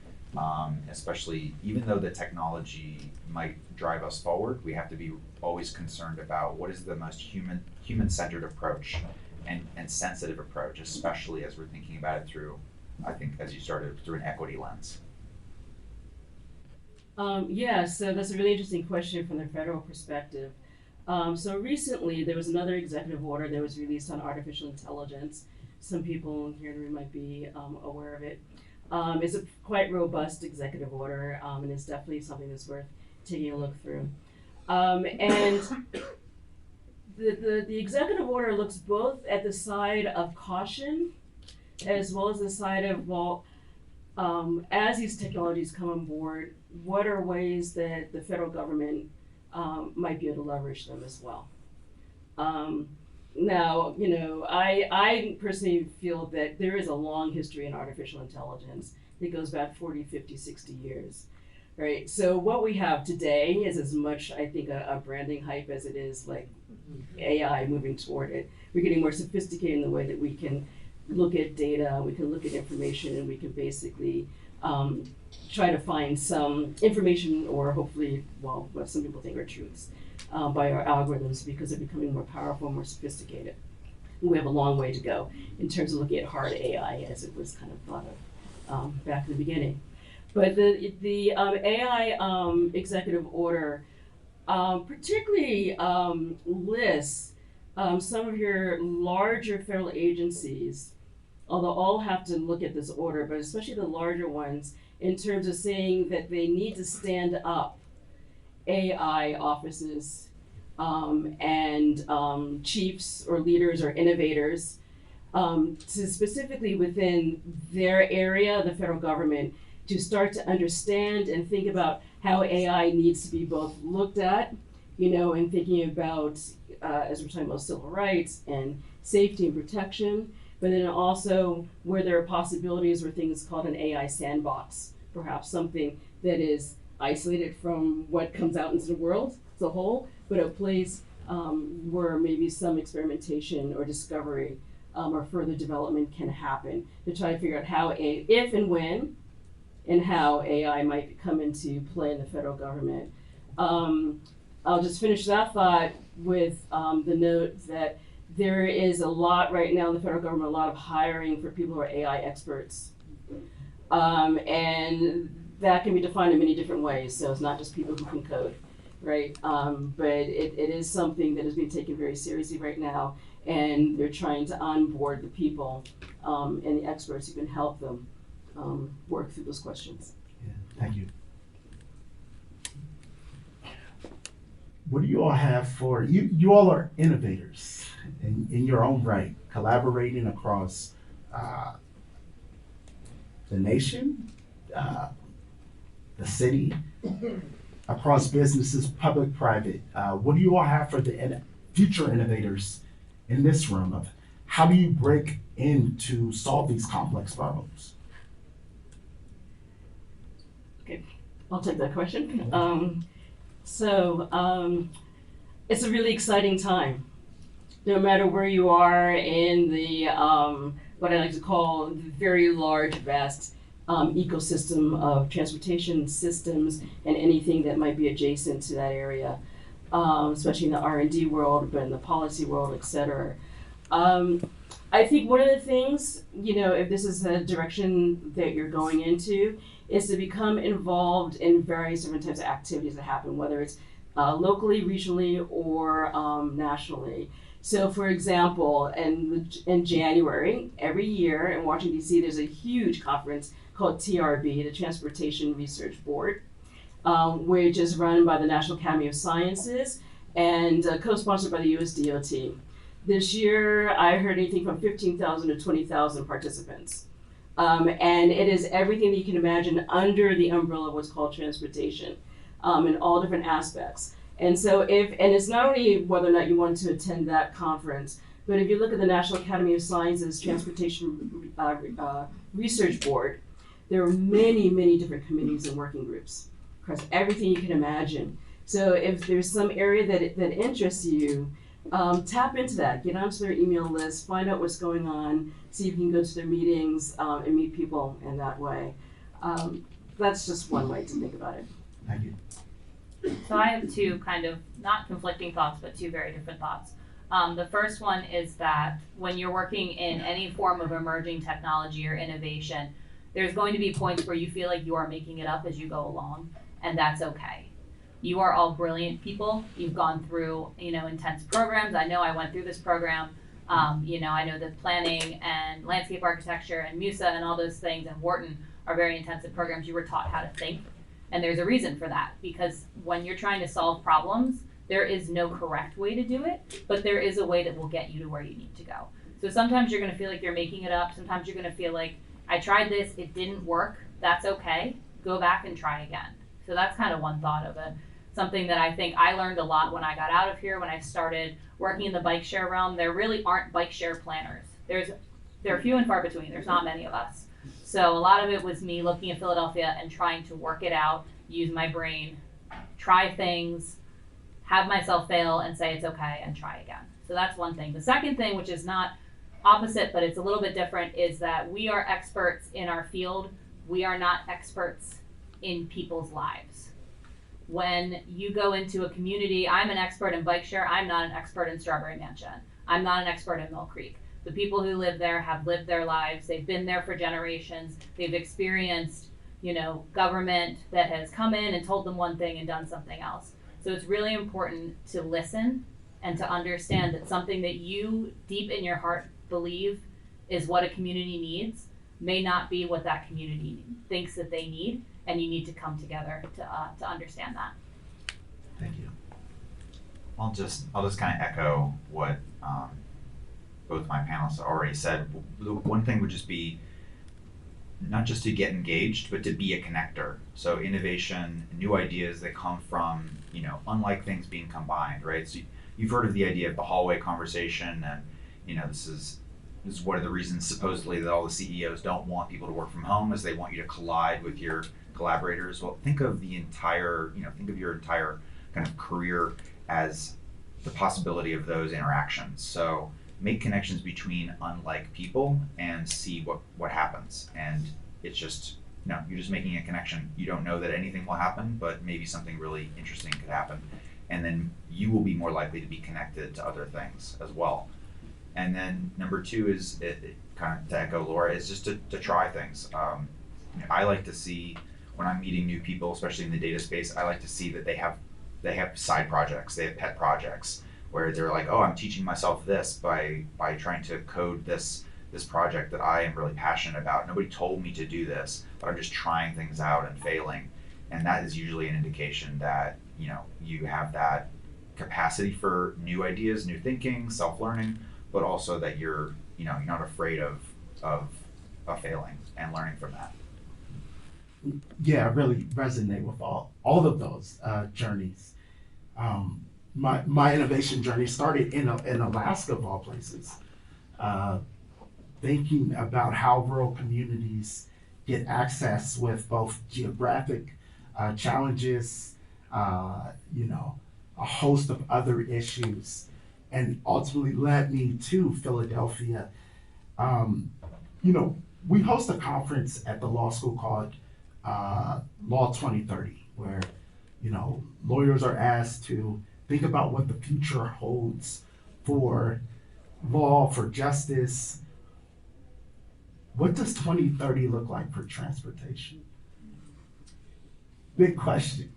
especially even though the technology might drive us forward, we have to be always concerned about what is the most human-centered approach and sensitive approach, especially as we're thinking about it through, I think, as you started, through an equity lens. So that's a really interesting question from the federal perspective. So recently, there was another executive order that was released on artificial intelligence. Some people here in the room might be aware of it. It's a quite robust executive order, and it's definitely something that's worth taking a look through. And the executive order looks both at the side of caution as well as the side of, as these technologies come on board, what are ways that the federal government might be able to leverage them as well. Now, I personally feel that there is a long history in artificial intelligence that goes back 40, 50, 60 years, right? So what we have today is as much, I think, a branding hype as it is like AI moving toward it. We're getting more sophisticated in the way that we can look at data, we can look at information, and we can basically try to find some information or hopefully, what some people think are truths by our algorithms because they're becoming more powerful, more sophisticated. And we have a long way to go in terms of looking at hard AI as it was kind of thought of back in the beginning. But the AI executive order particularly lists some of your larger federal agencies, although all have to look at this order, but especially the larger ones, in terms of saying that they need to stand up AI offices and chiefs or leaders or innovators to specifically within their area, the federal government, to start to understand and think about how AI needs to be both looked at, and thinking about, as we're talking about civil rights and safety and protection, but then also where there are possibilities or things called an AI sandbox, perhaps something that is isolated from what comes out into the world as a whole, but a place where maybe some experimentation or discovery or further development can happen to try to figure out how, if and when, and how AI might come into play in the federal government. I'll just finish that thought with the note that there is a lot right now in the federal government, a lot of hiring for people who are AI experts. And that can be defined in many different ways. So it's not just people who can code, right? But it is something that is being taken very seriously right now. And they're trying to onboard the people and the experts who can help them work through those questions. Yeah, thank you. What do you all have for, you all are innovators in your own right, collaborating across the nation, the city, across businesses, public, private. What do you all have for the future innovators in this room of how do you break in to solve these complex problems? Okay, I'll take that question. So it's a really exciting time. no matter where you are in the, what I like to call the very large, vast ecosystem of transportation systems and anything that might be adjacent to that area, especially in the R&D world, but in the policy world, et cetera. I think one of the things, if this is the direction that you're going into, is to become involved in various different types of activities that happen, whether it's locally, regionally, or nationally. So, for example, in January, every year in Washington, D.C., there's a huge conference called TRB, the Transportation Research Board, which is run by the National Academy of Sciences and co-sponsored by the US DOT. This year, I heard anything from 15,000 to 20,000 participants. And it is everything that you can imagine under the umbrella of what's called transportation, in all different aspects. And so and it's not only whether or not you want to attend that conference, but if you look at the National Academy of Sciences Transportation Research Board, there are many, many different committees and working groups across everything you can imagine. So if there's some area that interests you, tap into that, get onto their email list, find out what's going on, see if you can go to their meetings and meet people in that way. That's just one way to think about it. Thank you. So I have two kind of, not conflicting thoughts, but two very different thoughts. The first one is that when you're working in any form of emerging technology or innovation, there's going to be points where you feel like you are making it up as you go along, and that's okay. You are all brilliant people. You've gone through, intense programs. I know I went through this program. I know that planning and landscape architecture and MUSA and all those things and Wharton are very intensive programs. You were taught how to think. And there's a reason for that, because when you're trying to solve problems, there is no correct way to do it, but there is a way that will get you to where you need to go. So sometimes you're going to feel like you're making it up. Sometimes you're going to feel like, I tried this, it didn't work. That's okay. Go back and try again. So that's kind of one thought of it. Something that I think I learned a lot when I got out of here, when I started working in the bike share realm. There really aren't bike share planners. They're few and far between. There's not many of us. So a lot of it was me looking at Philadelphia and trying to work it out, use my brain, try things, have myself fail and say it's okay and try again. So that's one thing. The second thing, which is not opposite, but it's a little bit different, is that we are experts in our field. We are not experts in people's lives. When you go into a community, I'm an expert in bike share. I'm not an expert in Strawberry Mansion. I'm not an expert in Mill Creek. The people who live there have lived their lives. They've been there for generations. They've experienced, government that has come in and told them one thing and done something else. So it's really important to listen and to understand that something that you deep in your heart believe is what a community needs may not be what that community thinks that they need, and you need to come together to understand that. Thank you. I'll just kind of echo what both my panelists already said. The one thing would just be not just to get engaged, but to be a connector. So innovation, new ideas that come from, unlike things being combined, right? So you've heard of the idea of the hallway conversation, and this is one of the reasons supposedly that all the CEOs don't want people to work from home, is they want you to collide with your collaborators. Well, think of your entire kind of career as the possibility of those interactions. So make connections between unlike people and see what happens. And it's just, you're just making a connection. You don't know that anything will happen, but maybe something really interesting could happen. And then you will be more likely to be connected to other things as well. And then number two is, kind of to echo Laura, is just to try things. I like to see, when I'm meeting new people, especially in the data space, I like to see that they have side projects, they have pet projects, where they're like, oh, I'm teaching myself this by trying to code this project that I am really passionate about. Nobody told me to do this, but I'm just trying things out and failing. And that is usually an indication that, you have that capacity for new ideas, new thinking, self-learning, but also that you're not afraid of failing and learning from that. Yeah, I really resonate with all of those journeys. My innovation journey started in Alaska, of all places, thinking about how rural communities get access with both geographic challenges, a host of other issues, and ultimately led me to Philadelphia. You know, we host a conference at the law school called Law 2030, where, you know, lawyers are asked to think about what the future holds for law, for justice. What does 2030 look like for transportation? Big question.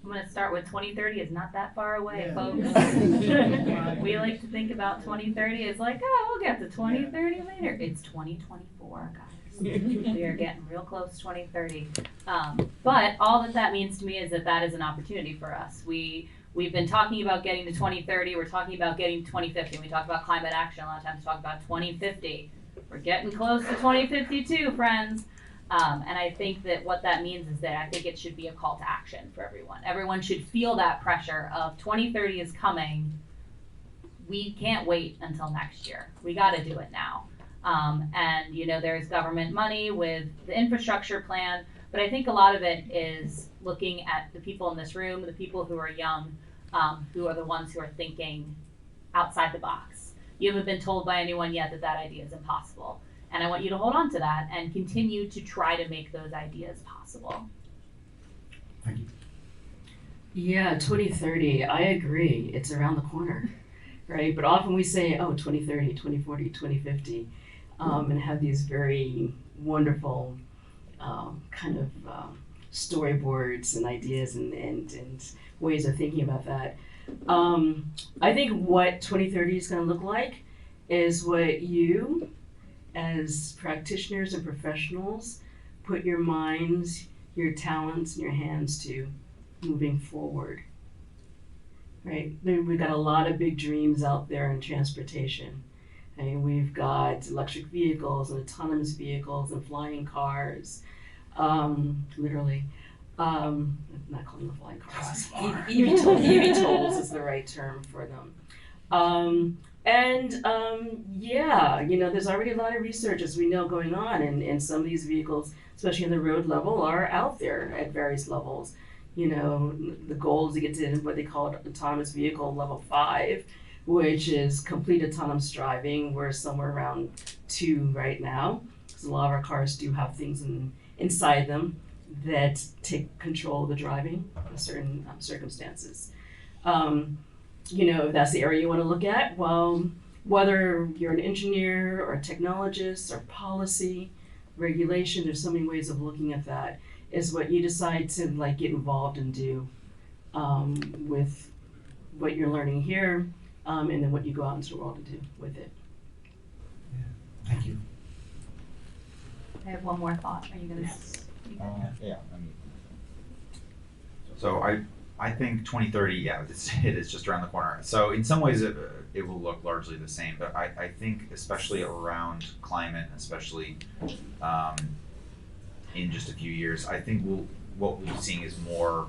I'm going to start with 2030 is not that far away, Yeah. folks. We like to think about 2030 as like, oh, we'll get to 2030 later. It's 2024, guys. We are getting real close to 2030. But all that means to me is that is an opportunity for us. We've been talking about getting to 2030. We're talking about getting to 2050. We talk about climate action. A lot of times we talk about 2050. We're getting close to 2052, friends. And I think that what that means is that I think it should be a call to action for everyone. Everyone should feel that pressure of 2030 is coming. We can't wait until next year. We got to do it now. And, you know, there's government money with the infrastructure plan, but I think a lot of it is looking at the people in this room, the people who are young, who are the ones who are thinking outside the box. You haven't been told by anyone yet that idea is impossible. And I want you to hold on to that and continue to try to make those ideas possible. Thank you. Yeah, 2030, I agree. It's around the corner, right? But often we say, oh, 2030, 2040, 2050, and have these very wonderful kind of storyboards and ideas and ways of thinking about that. I think what 2030 is going to look like is what you, as practitioners and professionals, put your minds, your talents, and your hands to moving forward, right? We've got a lot of big dreams out there in transportation. And we've got electric vehicles and autonomous vehicles and flying cars, literally. I'm not calling them flying cars. eVTOLs is the right term for them. Yeah, you know, there's already a lot of research, as we know, going on, and some of these vehicles, especially on the road level, are out there at various levels. You know, the goal is to get to what they call autonomous vehicle level 5, which is complete autonomous driving. We're somewhere around 2 right now, because a lot of our cars do have things inside them that take control of the driving in certain circumstances. You know, if that's the area you want to look at, well, whether you're an engineer or a technologist or policy, regulation, there's so many ways of looking at that, is what you decide to like get involved and do with what you're learning here, and then what you go out into the world and do with it. Yeah. Thank you. I have one more thought. Are you going to? Yeah. So I think 2030, yeah, it is just around the corner. So in some ways it will look largely the same, but I think especially around climate, especially in just a few years, I think what we'll be seeing is more,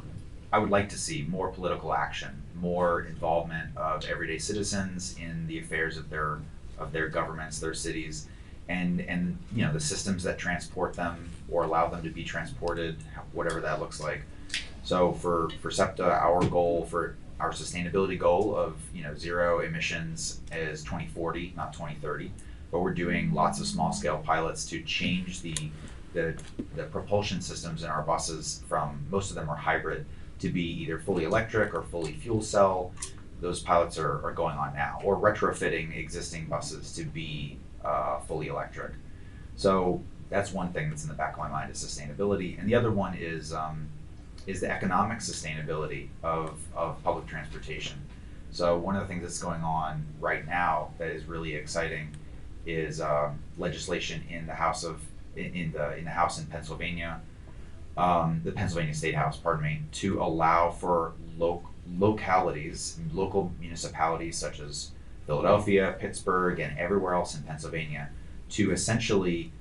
I would like to see more political action, more involvement of everyday citizens in the affairs of their governments, their cities, and you know, the systems that transport them or allow them to be transported, whatever that looks like. So for SEPTA, our goal, for our sustainability goal of, you know, 0 emissions is 2040, not 2030. But we're doing lots of small scale pilots to change the propulsion systems in our buses from, most of them are hybrid, to be either fully electric or fully fuel cell. Those pilots are going on now, or retrofitting existing buses to be fully electric. So that's one thing that's in the back of my mind, is sustainability. And the other one is the economic sustainability of public transportation. So one of the things that's going on right now that is really exciting is legislation in the House in Pennsylvania, the Pennsylvania State House, pardon me, to allow for local municipalities such as Philadelphia, Pittsburgh, and everywhere else in Pennsylvania to essentially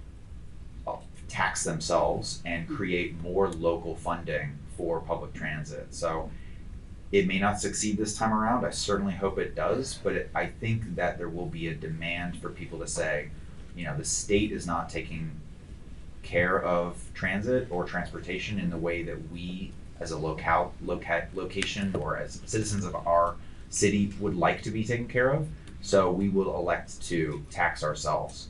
tax themselves and create more local funding for public transit. So it may not succeed this time around. I certainly hope it does, but I think that there will be a demand for people to say, you know, the state is not taking care of transit or transportation in the way that we as a location or as citizens of our city would like to be taken care of. So we will elect to tax ourselves.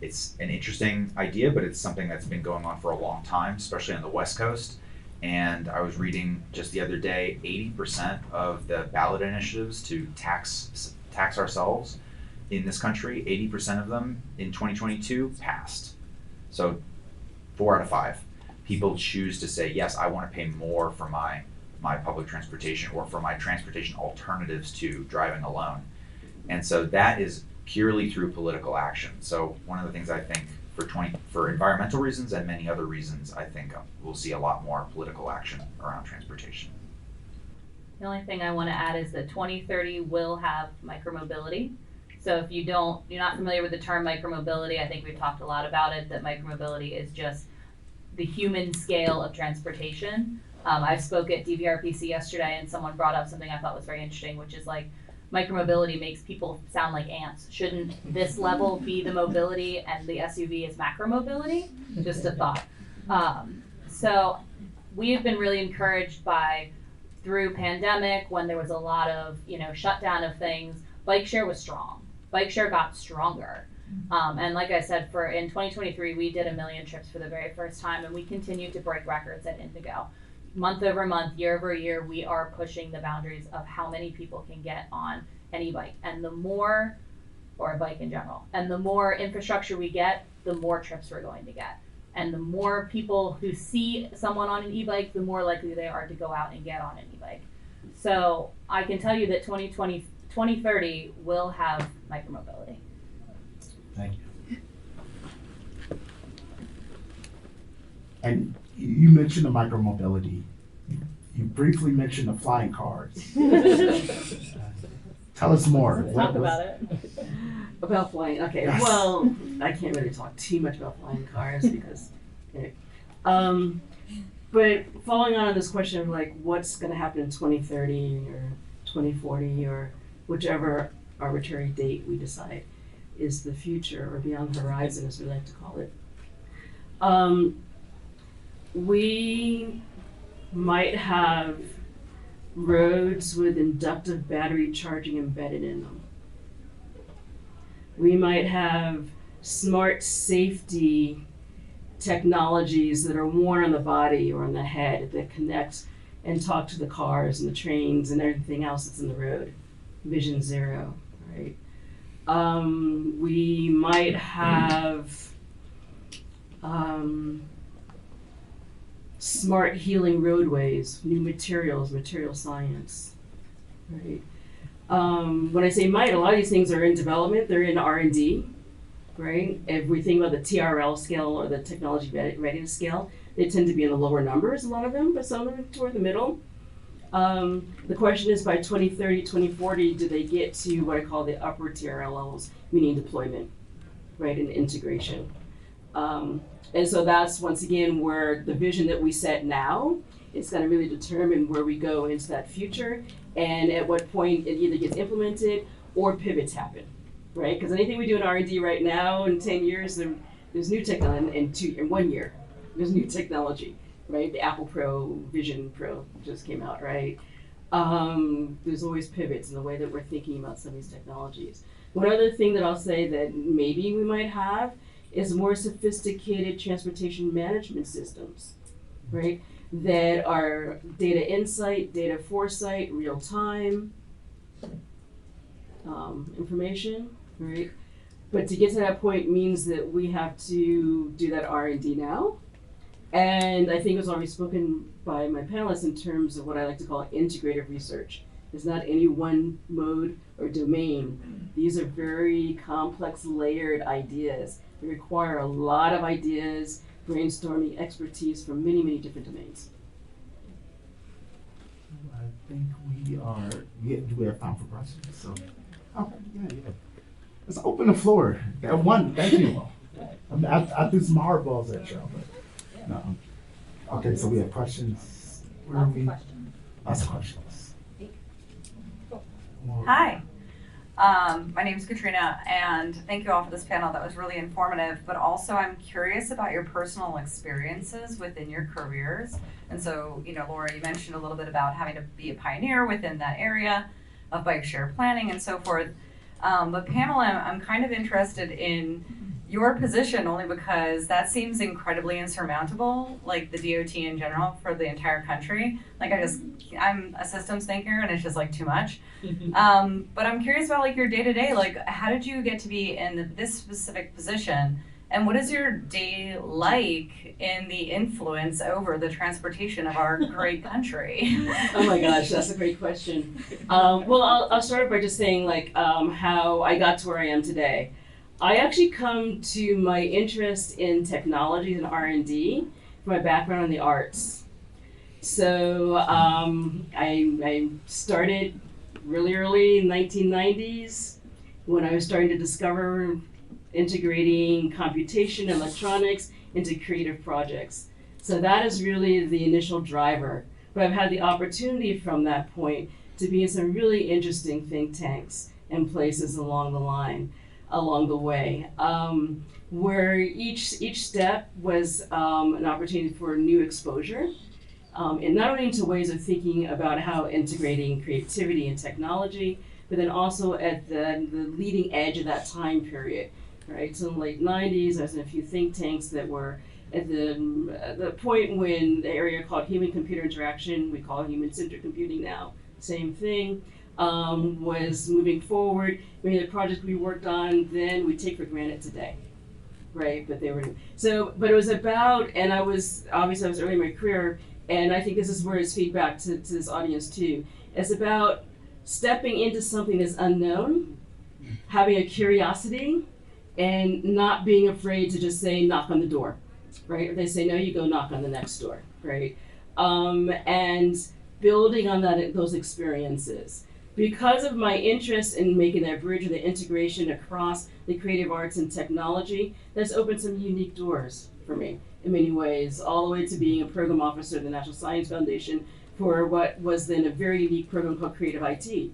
It's an interesting idea, but it's something that's been going on for a long time, especially on the West Coast. And I was reading just the other day, 80% of the ballot initiatives to tax ourselves in this country, 80% of them in 2022 passed. So 4 out of 5 people choose to say, yes, I want to pay more for my public transportation or for my transportation alternatives to driving alone. And so that is purely through political action. So one of the things I think for environmental reasons and many other reasons, I think we'll see a lot more political action around transportation. The only thing I want to add is that 2030 will have micromobility. So if you're not familiar with the term micromobility, I think we've talked a lot about it, that micromobility is just the human scale of transportation. I spoke at DVRPC yesterday and someone brought up something I thought was very interesting, which is like micromobility makes people sound like ants. Shouldn't this level be the mobility and the SUV is macromobility? Just a thought. So we have been really encouraged by, through pandemic, when there was a lot of shutdown of things, bike share was strong. Bike share got stronger. And like I said, in 2023, we did 1 million trips for the very first time, and we continue to break records at Indego. Month over month, year over year, we are pushing the boundaries of how many people can get on an e-bike. And or a bike in general, and the more infrastructure we get, the more trips we're going to get. And the more people who see someone on an e-bike, the more likely they are to go out and get on an e-bike. So I can tell you that 2030 will have micromobility. Thank you. And you mentioned the micromobility. You briefly mentioned the flying cars. Tell us more. Talk about it. About flying. Okay. Yes. Well, I can't really talk too much about flying cars because. But following on this question of like what's going to happen in 2030 or 2040 or whichever arbitrary date we decide is the future or beyond the horizon, as we like to call it. We might have roads with inductive battery charging embedded in them. We might have smart safety technologies that are worn on the body or on the head that connect and talk to the cars and the trains and everything else that's in the road. Vision Zero, right? We might have smart healing roadways, new materials, material science, right? When I say might, a lot of these things are in development, they're in R&D, right? If we think about the TRL scale or the technology readiness scale, they tend to be in the lower numbers, a lot of them, but some of them toward the middle. The question is by 2030, 2040, do they get to what I call the upper TRL levels, meaning deployment, right, and integration. And so that's, once again, where the vision that we set now is going to really determine where we go into that future and at what point it either gets implemented or pivots happen, right? Because anything we do in R&D right now, in 10 years, there's new technology, in 1 year, there's new technology, right? The Apple Pro, Vision Pro just came out, right? There's always pivots in the way that we're thinking about some of these technologies. One other thing that I'll say that maybe we might have is more sophisticated transportation management systems, right? That are data insight, data foresight, real time information, right? But to get to that point means that we have to do that R&D now. And I think it was already spoken by my panelists in terms of what I like to call integrative research. It's not any one mode or domain. These are very complex, layered ideas. They require a lot of ideas, brainstorming, expertise from many, many different domains. I think do we have time for questions? So, okay, yeah. Let's open the floor. Thank you. I threw some hard balls at y'all, but no. Okay, so we have questions. Where are we? Lots of questions. Hi. My name is Katrina, and thank you all for this panel. That was really informative, but also I'm curious about your personal experiences within your careers. And so, Laura, you mentioned a little bit about having to be a pioneer within that area of bike share planning and so forth. But Pamela, I'm kind of interested in your position only because that seems incredibly insurmountable, like the DOT in general for the entire country. Like I'm a systems thinker and it's just like too much. But I'm curious about like your day-to-day, like how did you get to be in this specific position? And what is your day like in the influence over the transportation of our great country? Oh my gosh, that's a great question. Well, I'll start by just saying like how I got to where I am today. I actually come to my interest in technology and R&D from my background in the arts. So I started really early in 1990s when I was starting to discover integrating computation and electronics into creative projects. So that is really the initial driver. But I've had the opportunity from that point to be in some really interesting think tanks and places along the way, where each step was an opportunity for new exposure, and not only into ways of thinking about how integrating creativity and technology, but then also at the leading edge of that time period, right? So in the late 90s, I was in a few think tanks that were at the point when the area called human-computer interaction, we call human-centered computing now, same thing, was moving forward. Many of the projects we worked on then we take for granted today, right? But but it was about, and I was early in my career, and I think this is where it's feedback to this audience too. It's about stepping into something that's unknown, having a curiosity, and not being afraid to just say, knock on the door, right? If they say no, you go knock on the next door, right? And building on those experiences. Because of my interest in making that bridge or the integration across the creative arts and technology, that's opened some unique doors for me in many ways, all the way to being a program officer at the National Science Foundation for what was then a very unique program called Creative IT,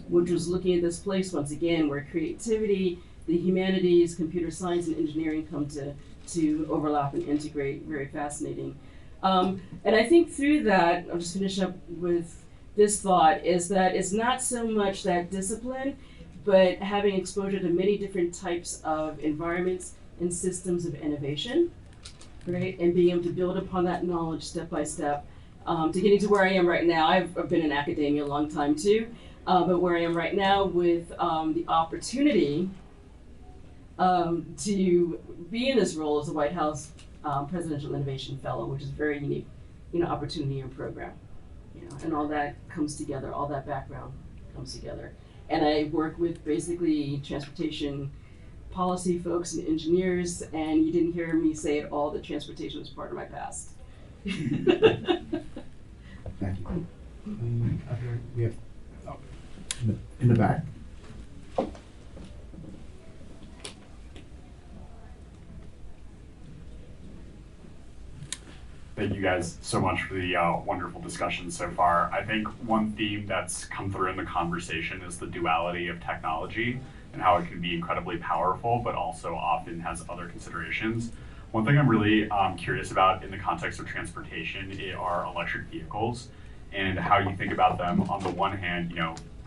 which was looking at this place once again where creativity, the humanities, computer science, and engineering come to overlap and integrate. Very fascinating. And I think through that, I'll just finish up with this thought, is that it's not so much that discipline, but having exposure to many different types of environments and systems of innovation, right? And being able to build upon that knowledge step by step to getting to where I am right now. I've been in academia a long time too, but where I am right now with the opportunity to be in this role as a White House Presidential Innovation Fellow, which is a very unique, opportunity and program. And all that comes together, all that background comes together. And I work with basically transportation policy folks and engineers, and you didn't hear me say at all that transportation was part of my past. Thank you. We have in the back. Thank you guys so much for the wonderful discussion so far. I think one theme that's come through in the conversation is the duality of technology and how it can be incredibly powerful, but also often has other considerations. One thing I'm really curious about in the context of transportation are electric vehicles and how you think about them on the one hand,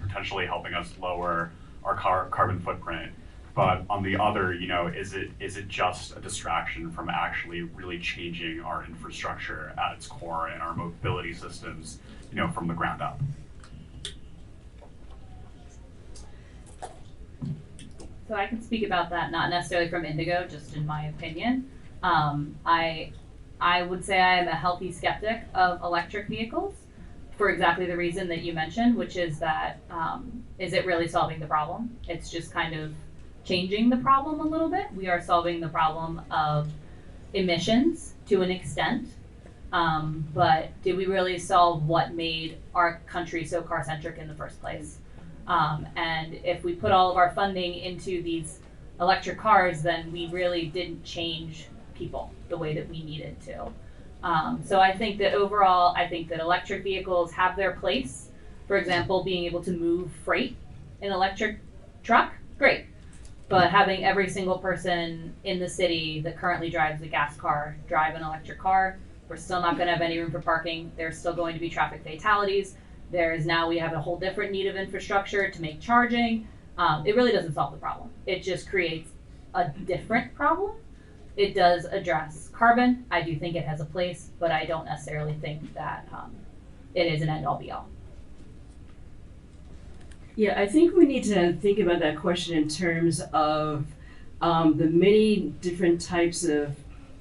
potentially helping us lower our carbon footprint. But on the other, is it just a distraction from actually really changing our infrastructure at its core and our mobility systems, from the ground up? So I can speak about that, not necessarily from Indego, just in my opinion. I would say I am a healthy skeptic of electric vehicles for exactly the reason that you mentioned, which is that is it really solving the problem? It's just kind of changing the problem a little bit. We are solving the problem of emissions to an extent, but did we really solve what made our country so car-centric in the first place? And if we put all of our funding into these electric cars, then we really didn't change people the way that we needed to. So I think that overall, electric vehicles have their place. For example, being able to move freight in electric truck, great. But having every single person in the city that currently drives a gas car drive an electric car, we're still not going to have any room for parking. There's still going to be traffic fatalities. We have a whole different need of infrastructure to make charging. It really doesn't solve the problem. It just creates a different problem. It does address carbon. I do think it has a place, but I don't necessarily think that it is an end-all be-all. Yeah, I think we need to think about that question in terms of the many different types of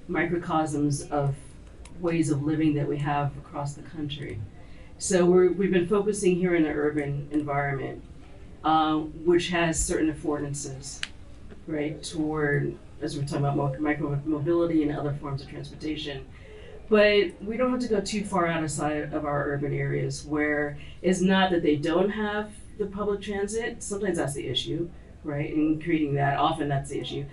microcosms of ways of living that we have across the country. So we've been focusing here in the urban environment, which has certain affordances, right, toward, as we're talking about micro-mobility and other forms of transportation. But we don't have to go too far outside of our urban areas where it's not that they don't have the public transit. Sometimes that's the issue, right? In creating that, often that's the issue.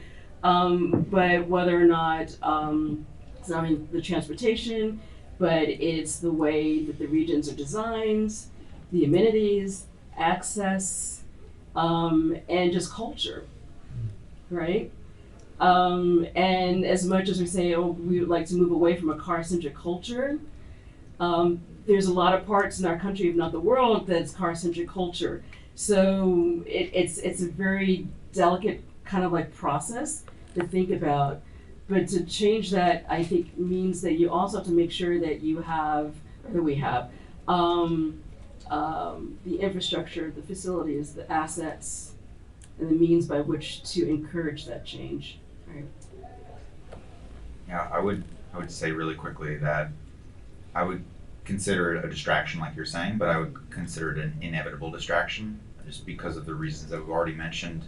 But whether or not it's not only the transportation, but it's the way that the regions are designed, the amenities, access, and just culture, right? And as much as we say, oh, we would like to move away from a car-centric culture, there's a lot of parts in our country, if not the world, that's car-centric culture. So it's a very delicate kind of like process to think about. But to change that, I think, means that you also have to make sure that you have, or that we have, the infrastructure, the facilities, the assets, and the means by which to encourage that change. Right. Yeah, I would say really quickly that I would consider it a distraction like you're saying, but I would consider it an inevitable distraction just because of the reasons that we've already mentioned.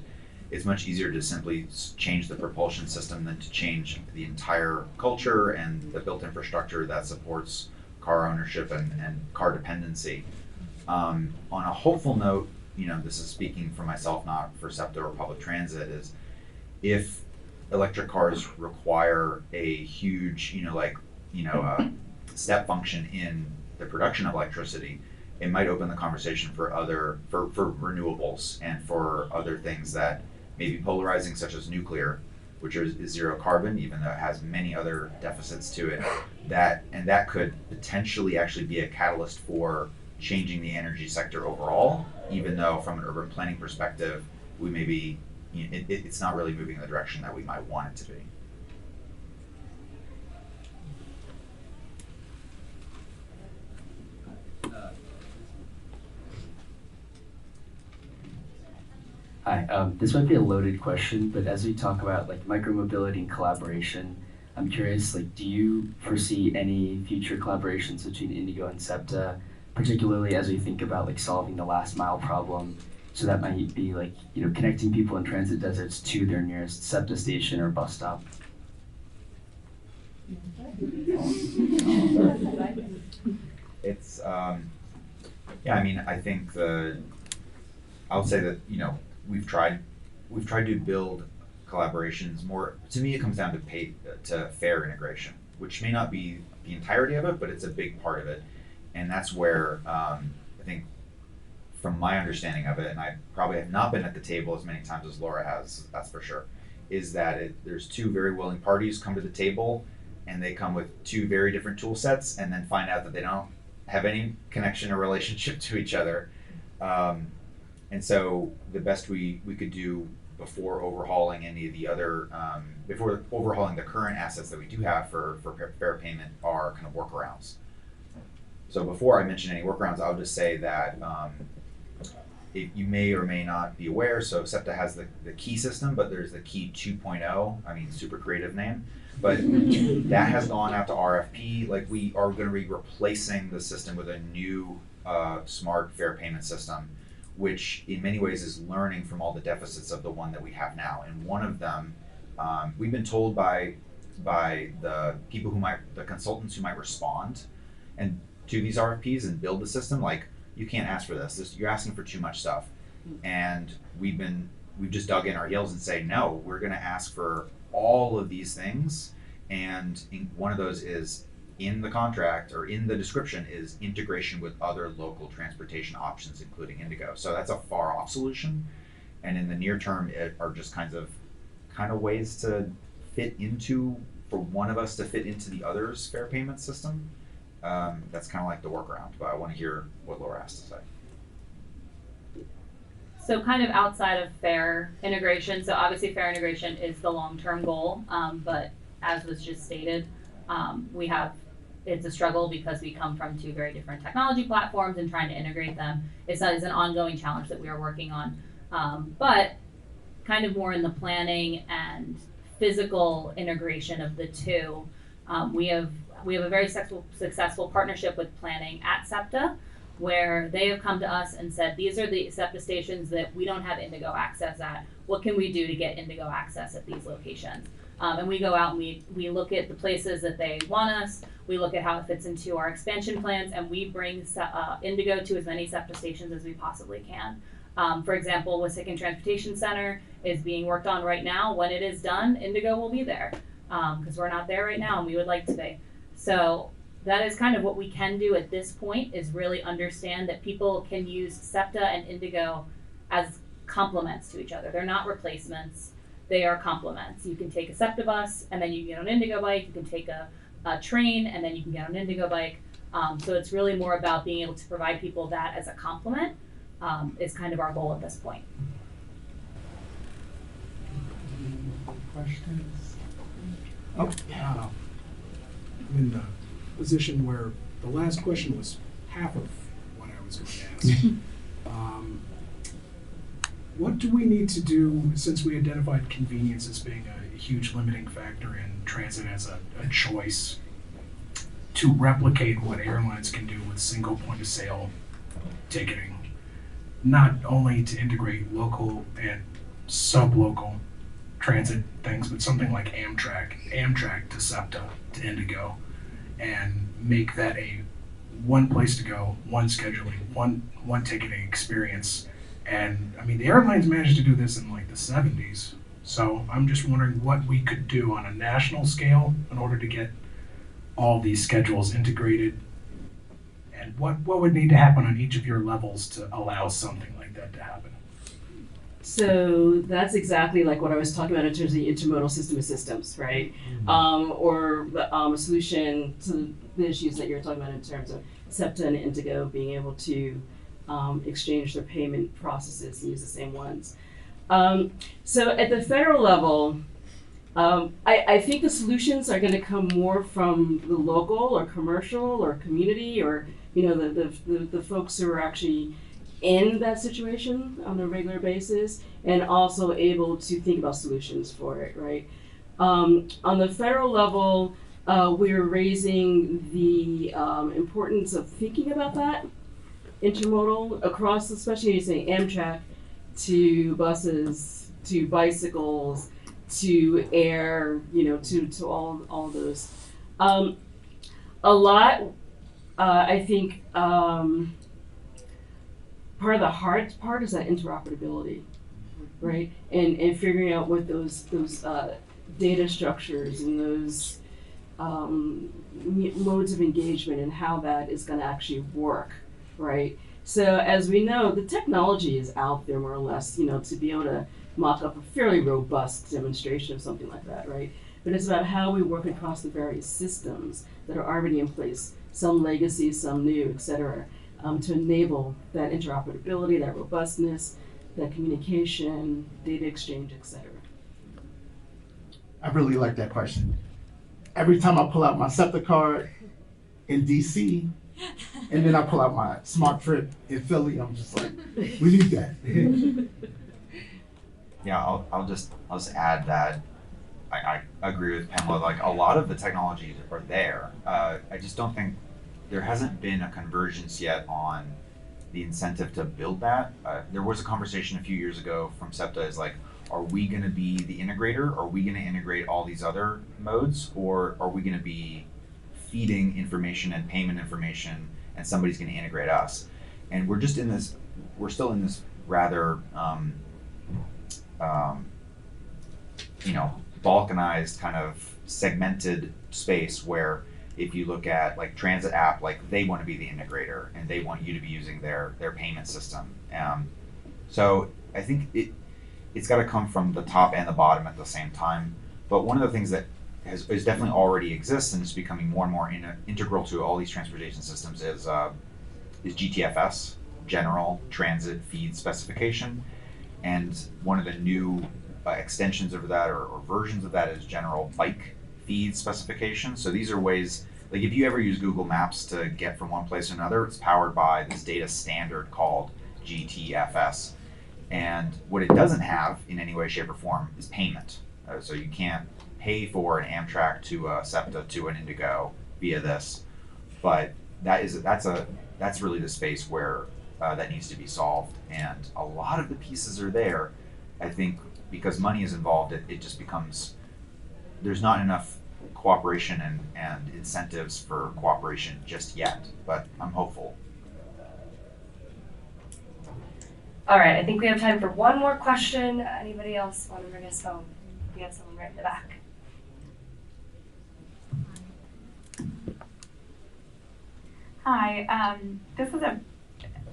It's much easier to simply change the propulsion system than to change the entire culture and the built infrastructure that supports car ownership and car dependency. On a hopeful note, this is speaking for myself, not for SEPTA or public transit, is if electric cars require a huge, step function in the production of electricity, it might open the conversation for renewables and for other things that may be polarizing, such as nuclear, which is zero carbon, even though it has many other deficits to it. That could potentially actually be a catalyst for changing the energy sector overall, even though from an urban planning perspective, we may be, it's not really moving in the direction that we might want it to be. Hi, this might be a loaded question, but as we talk about like micromobility and collaboration, I'm curious, do you foresee any future collaborations between Indego and SEPTA, particularly as we think about solving the last mile problem? So that might be connecting people in transit deserts to their nearest SEPTA station or bus stop. It's I think I would say that we've tried to build collaborations more. To me, it comes down to fare integration, which may not be the entirety of it, but it's a big part of it. And that's where I think, from my understanding of it, and I probably have not been at the table as many times as Laura has, that's for sure, is that there's two very willing parties come to the table, and they come with two very different tool sets, and then find out that they don't have any connection or relationship to each other. And so the best we could do before overhauling any of the other, before overhauling the current assets that we do have for fare payment are kind of workarounds. So before I mention any workarounds, I'll just say that you may or may not be aware, so SEPTA has the key system, but there's the key 2.0, super creative name, but that has gone out to RFP. We are going to be replacing the system with a new smart fare payment system, which in many ways is learning from all the deficits of the one that we have now. And one of them, we've been told by the people the consultants who might respond and to these RFPs and build the system, you can't ask for this. You're asking for too much stuff. And we've just dug in our heels and say, no, we're gonna ask for all of these things. And one of those is in the contract or in the description is integration with other local transportation options, including Indego. So that's a far off solution. and in the near term, it are just kind of ways to fit into, for one of us to fit into the other's fare payment system. That's kind of like the workaround, but I want to hear what Laura has to say. So kind of outside of fare integration, so obviously fare integration is the long-term goal, but as was just stated, it's a struggle because we come from two very different technology platforms, and trying to integrate them is an ongoing challenge that we are working on. But kind of more in the planning and physical integration of the two, we have a very successful partnership with planning at SEPTA, where they have come to us and said, these are the SEPTA stations that we don't have Indego access at. What can we do to get Indego access at these locations? And we go out and we look at the places that they want us, we look at how it fits into our expansion plans, and we bring Indego to as many SEPTA stations as we possibly can. For example, Wissahickon Transportation Center is being worked on right now. When it is done, Indego will be there, because we're not there right now and we would like to be. So that is kind of what we can do at this point, is really understand that people can use SEPTA and Indego as complements to each other. They're not replacements, they are complements. You can take a SEPTA bus and then you can get on an Indego bike, you can take a train and then you can get on an Indego bike. So it's really more about being able to provide people that as a complement, is kind of our goal at this point. Questions? Oh, yeah. I'm in the position where the last question was half of what I was going to ask. What do we need to do, since we identified convenience as being a huge limiting factor in transit as a choice, to replicate what airlines can do with single point of sale ticketing? Not only to integrate local and sub-local transit things, but something like Amtrak to SEPTA to Indego, and make that a one place to go, one scheduling, one ticketing experience. And I mean, the airlines managed to do this in like the 70s. So I'm just wondering what we could do on a national scale in order to get all these schedules integrated, and what would need to happen on each of your levels to allow something like that to happen. So that's exactly like what I was talking about in terms of the intermodal system of systems, right? Or a solution to the issues that you're talking about in terms of SEPTA and Indego being able to exchange their payment processes and use the same ones. So at the federal level, I think the solutions are going to come more from the local or commercial or community, or the folks who are actually in that situation on a regular basis, and also able to think about solutions for it, right? On the federal level, we're raising the importance of thinking about that intermodal across, especially you say Amtrak, to buses, to bicycles, to air, to all those. A lot, I think, part of the hard part is that interoperability, right? And figuring out what those data structures and those modes of engagement and how that is going to actually work, right? So as we know, the technology is out there more or less, to be able to mock up a fairly robust demonstration of something like that, right? But it's about how we work across the various systems that are already in place, some legacy, some new, et cetera, to enable that interoperability, that robustness, that communication, data exchange, et cetera. I really like that question. Every time I pull out my SEPTA card in DC, and then I pull out my Smart Trip in Philly, I'm just like, we need that. Yeah, I'll just add that I agree with Pamela. Like, a lot of the technologies are there. I just don't think there hasn't been a convergence yet on the incentive to build that. There was a conversation a few years ago from SEPTA is like, are we going to be the integrator? Are we going to integrate all these other modes? Or are we going to be feeding information and payment information and somebody's going to integrate us? And we're still in this rather, balkanized kind of segmented space where if you look at like transit app, like they want to be the integrator and they want you to be using their payment system. So I think it's got to come from the top and the bottom at the same time. But one of the things that is definitely already exists and is becoming more and more integral to all these transportation systems is GTFS, General Transit Feed Specification. And one of the new extensions of that or versions of that is General Bike Feed Specification. So these are ways, like if you ever use Google Maps to get from one place to another, it's powered by this data standard called GTFS. And what it doesn't have in any way, shape, or form is payment. So you can't pay for an Amtrak to a SEPTA to an Indego via this. But that's really the space where that needs to be solved. And a lot of the pieces are there. I think because money is involved, it just becomes, there's not enough cooperation and incentives for cooperation just yet, but I'm hopeful. All right, I think we have time for one more question. Anybody else want to bring us home? We have someone right in the back. Hi,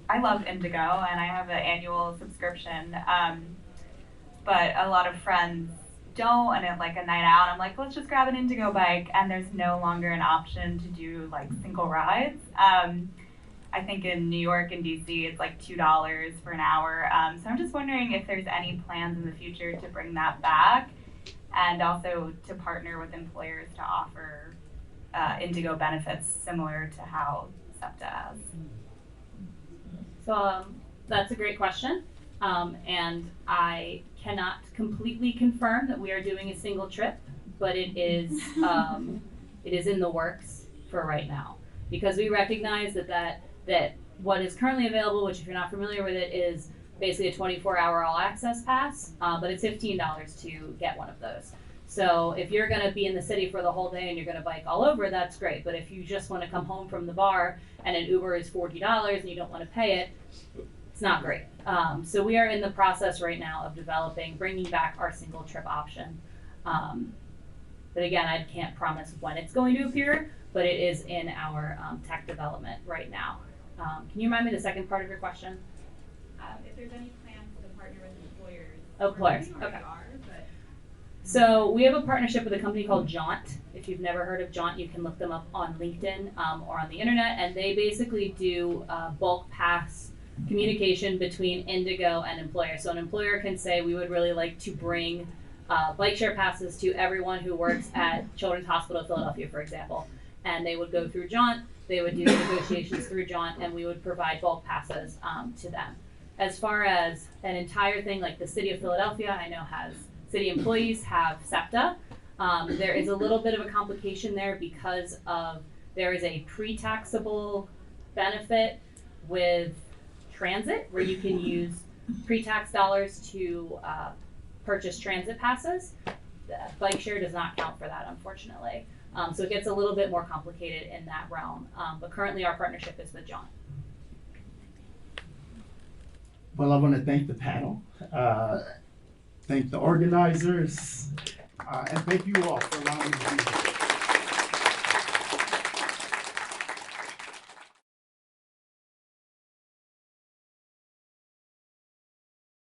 I love Indego and I have an annual subscription, but a lot of friends don't, and at like a night out, I'm like, let's just grab an Indego bike, and there's no longer an option to do like single rides. I think in New York and DC, it's like $2 for an hour. So I'm just wondering if there's any plans in the future to bring that back, and also to partner with employers to offer Indego benefits similar to how SEPTA has. So that's a great question. And I cannot completely confirm that we are doing a single trip, but it is in the works for right now, because we recognize that what is currently available, which if you're not familiar with it, is basically a 24-hour all access pass, but it's $15 to get one of those. So if you're going to be in the city for the whole day and you're going to bike all over, that's great. But if you just want to come home from the bar and an Uber is $40 and you don't want to pay it, it's not great. So we are in the process right now of bringing back our single trip option. But again, I can't promise when it's going to appear, but it is in our tech development right now. Can you remind me the second part of your question? If there's any plans to partner with employers. Employers, okay. So we have a partnership with a company called Jaunt. If you've never heard of Jaunt, you can look them up on LinkedIn or on the internet, and they basically do bulk pass communication between Indego and employers. So an employer can say, we would really like to bring bike share passes to everyone who works at Children's Hospital of Philadelphia, for example. And they would go through Jaunt, they would do the negotiations through Jaunt, and we would provide bulk passes to them. As far as an entire thing, like the city of Philadelphia, I know city employees have SEPTA. There is a little bit of a complication there because there is a pre-taxable benefit with transit where you can use pre-tax dollars to purchase transit passes. The bike share does not count for that, unfortunately. So it gets a little bit more complicated in that realm. But currently our partnership is with Jaunt. Well, I want to thank the panel, thank the organizers, and thank you all for allowing me to be here.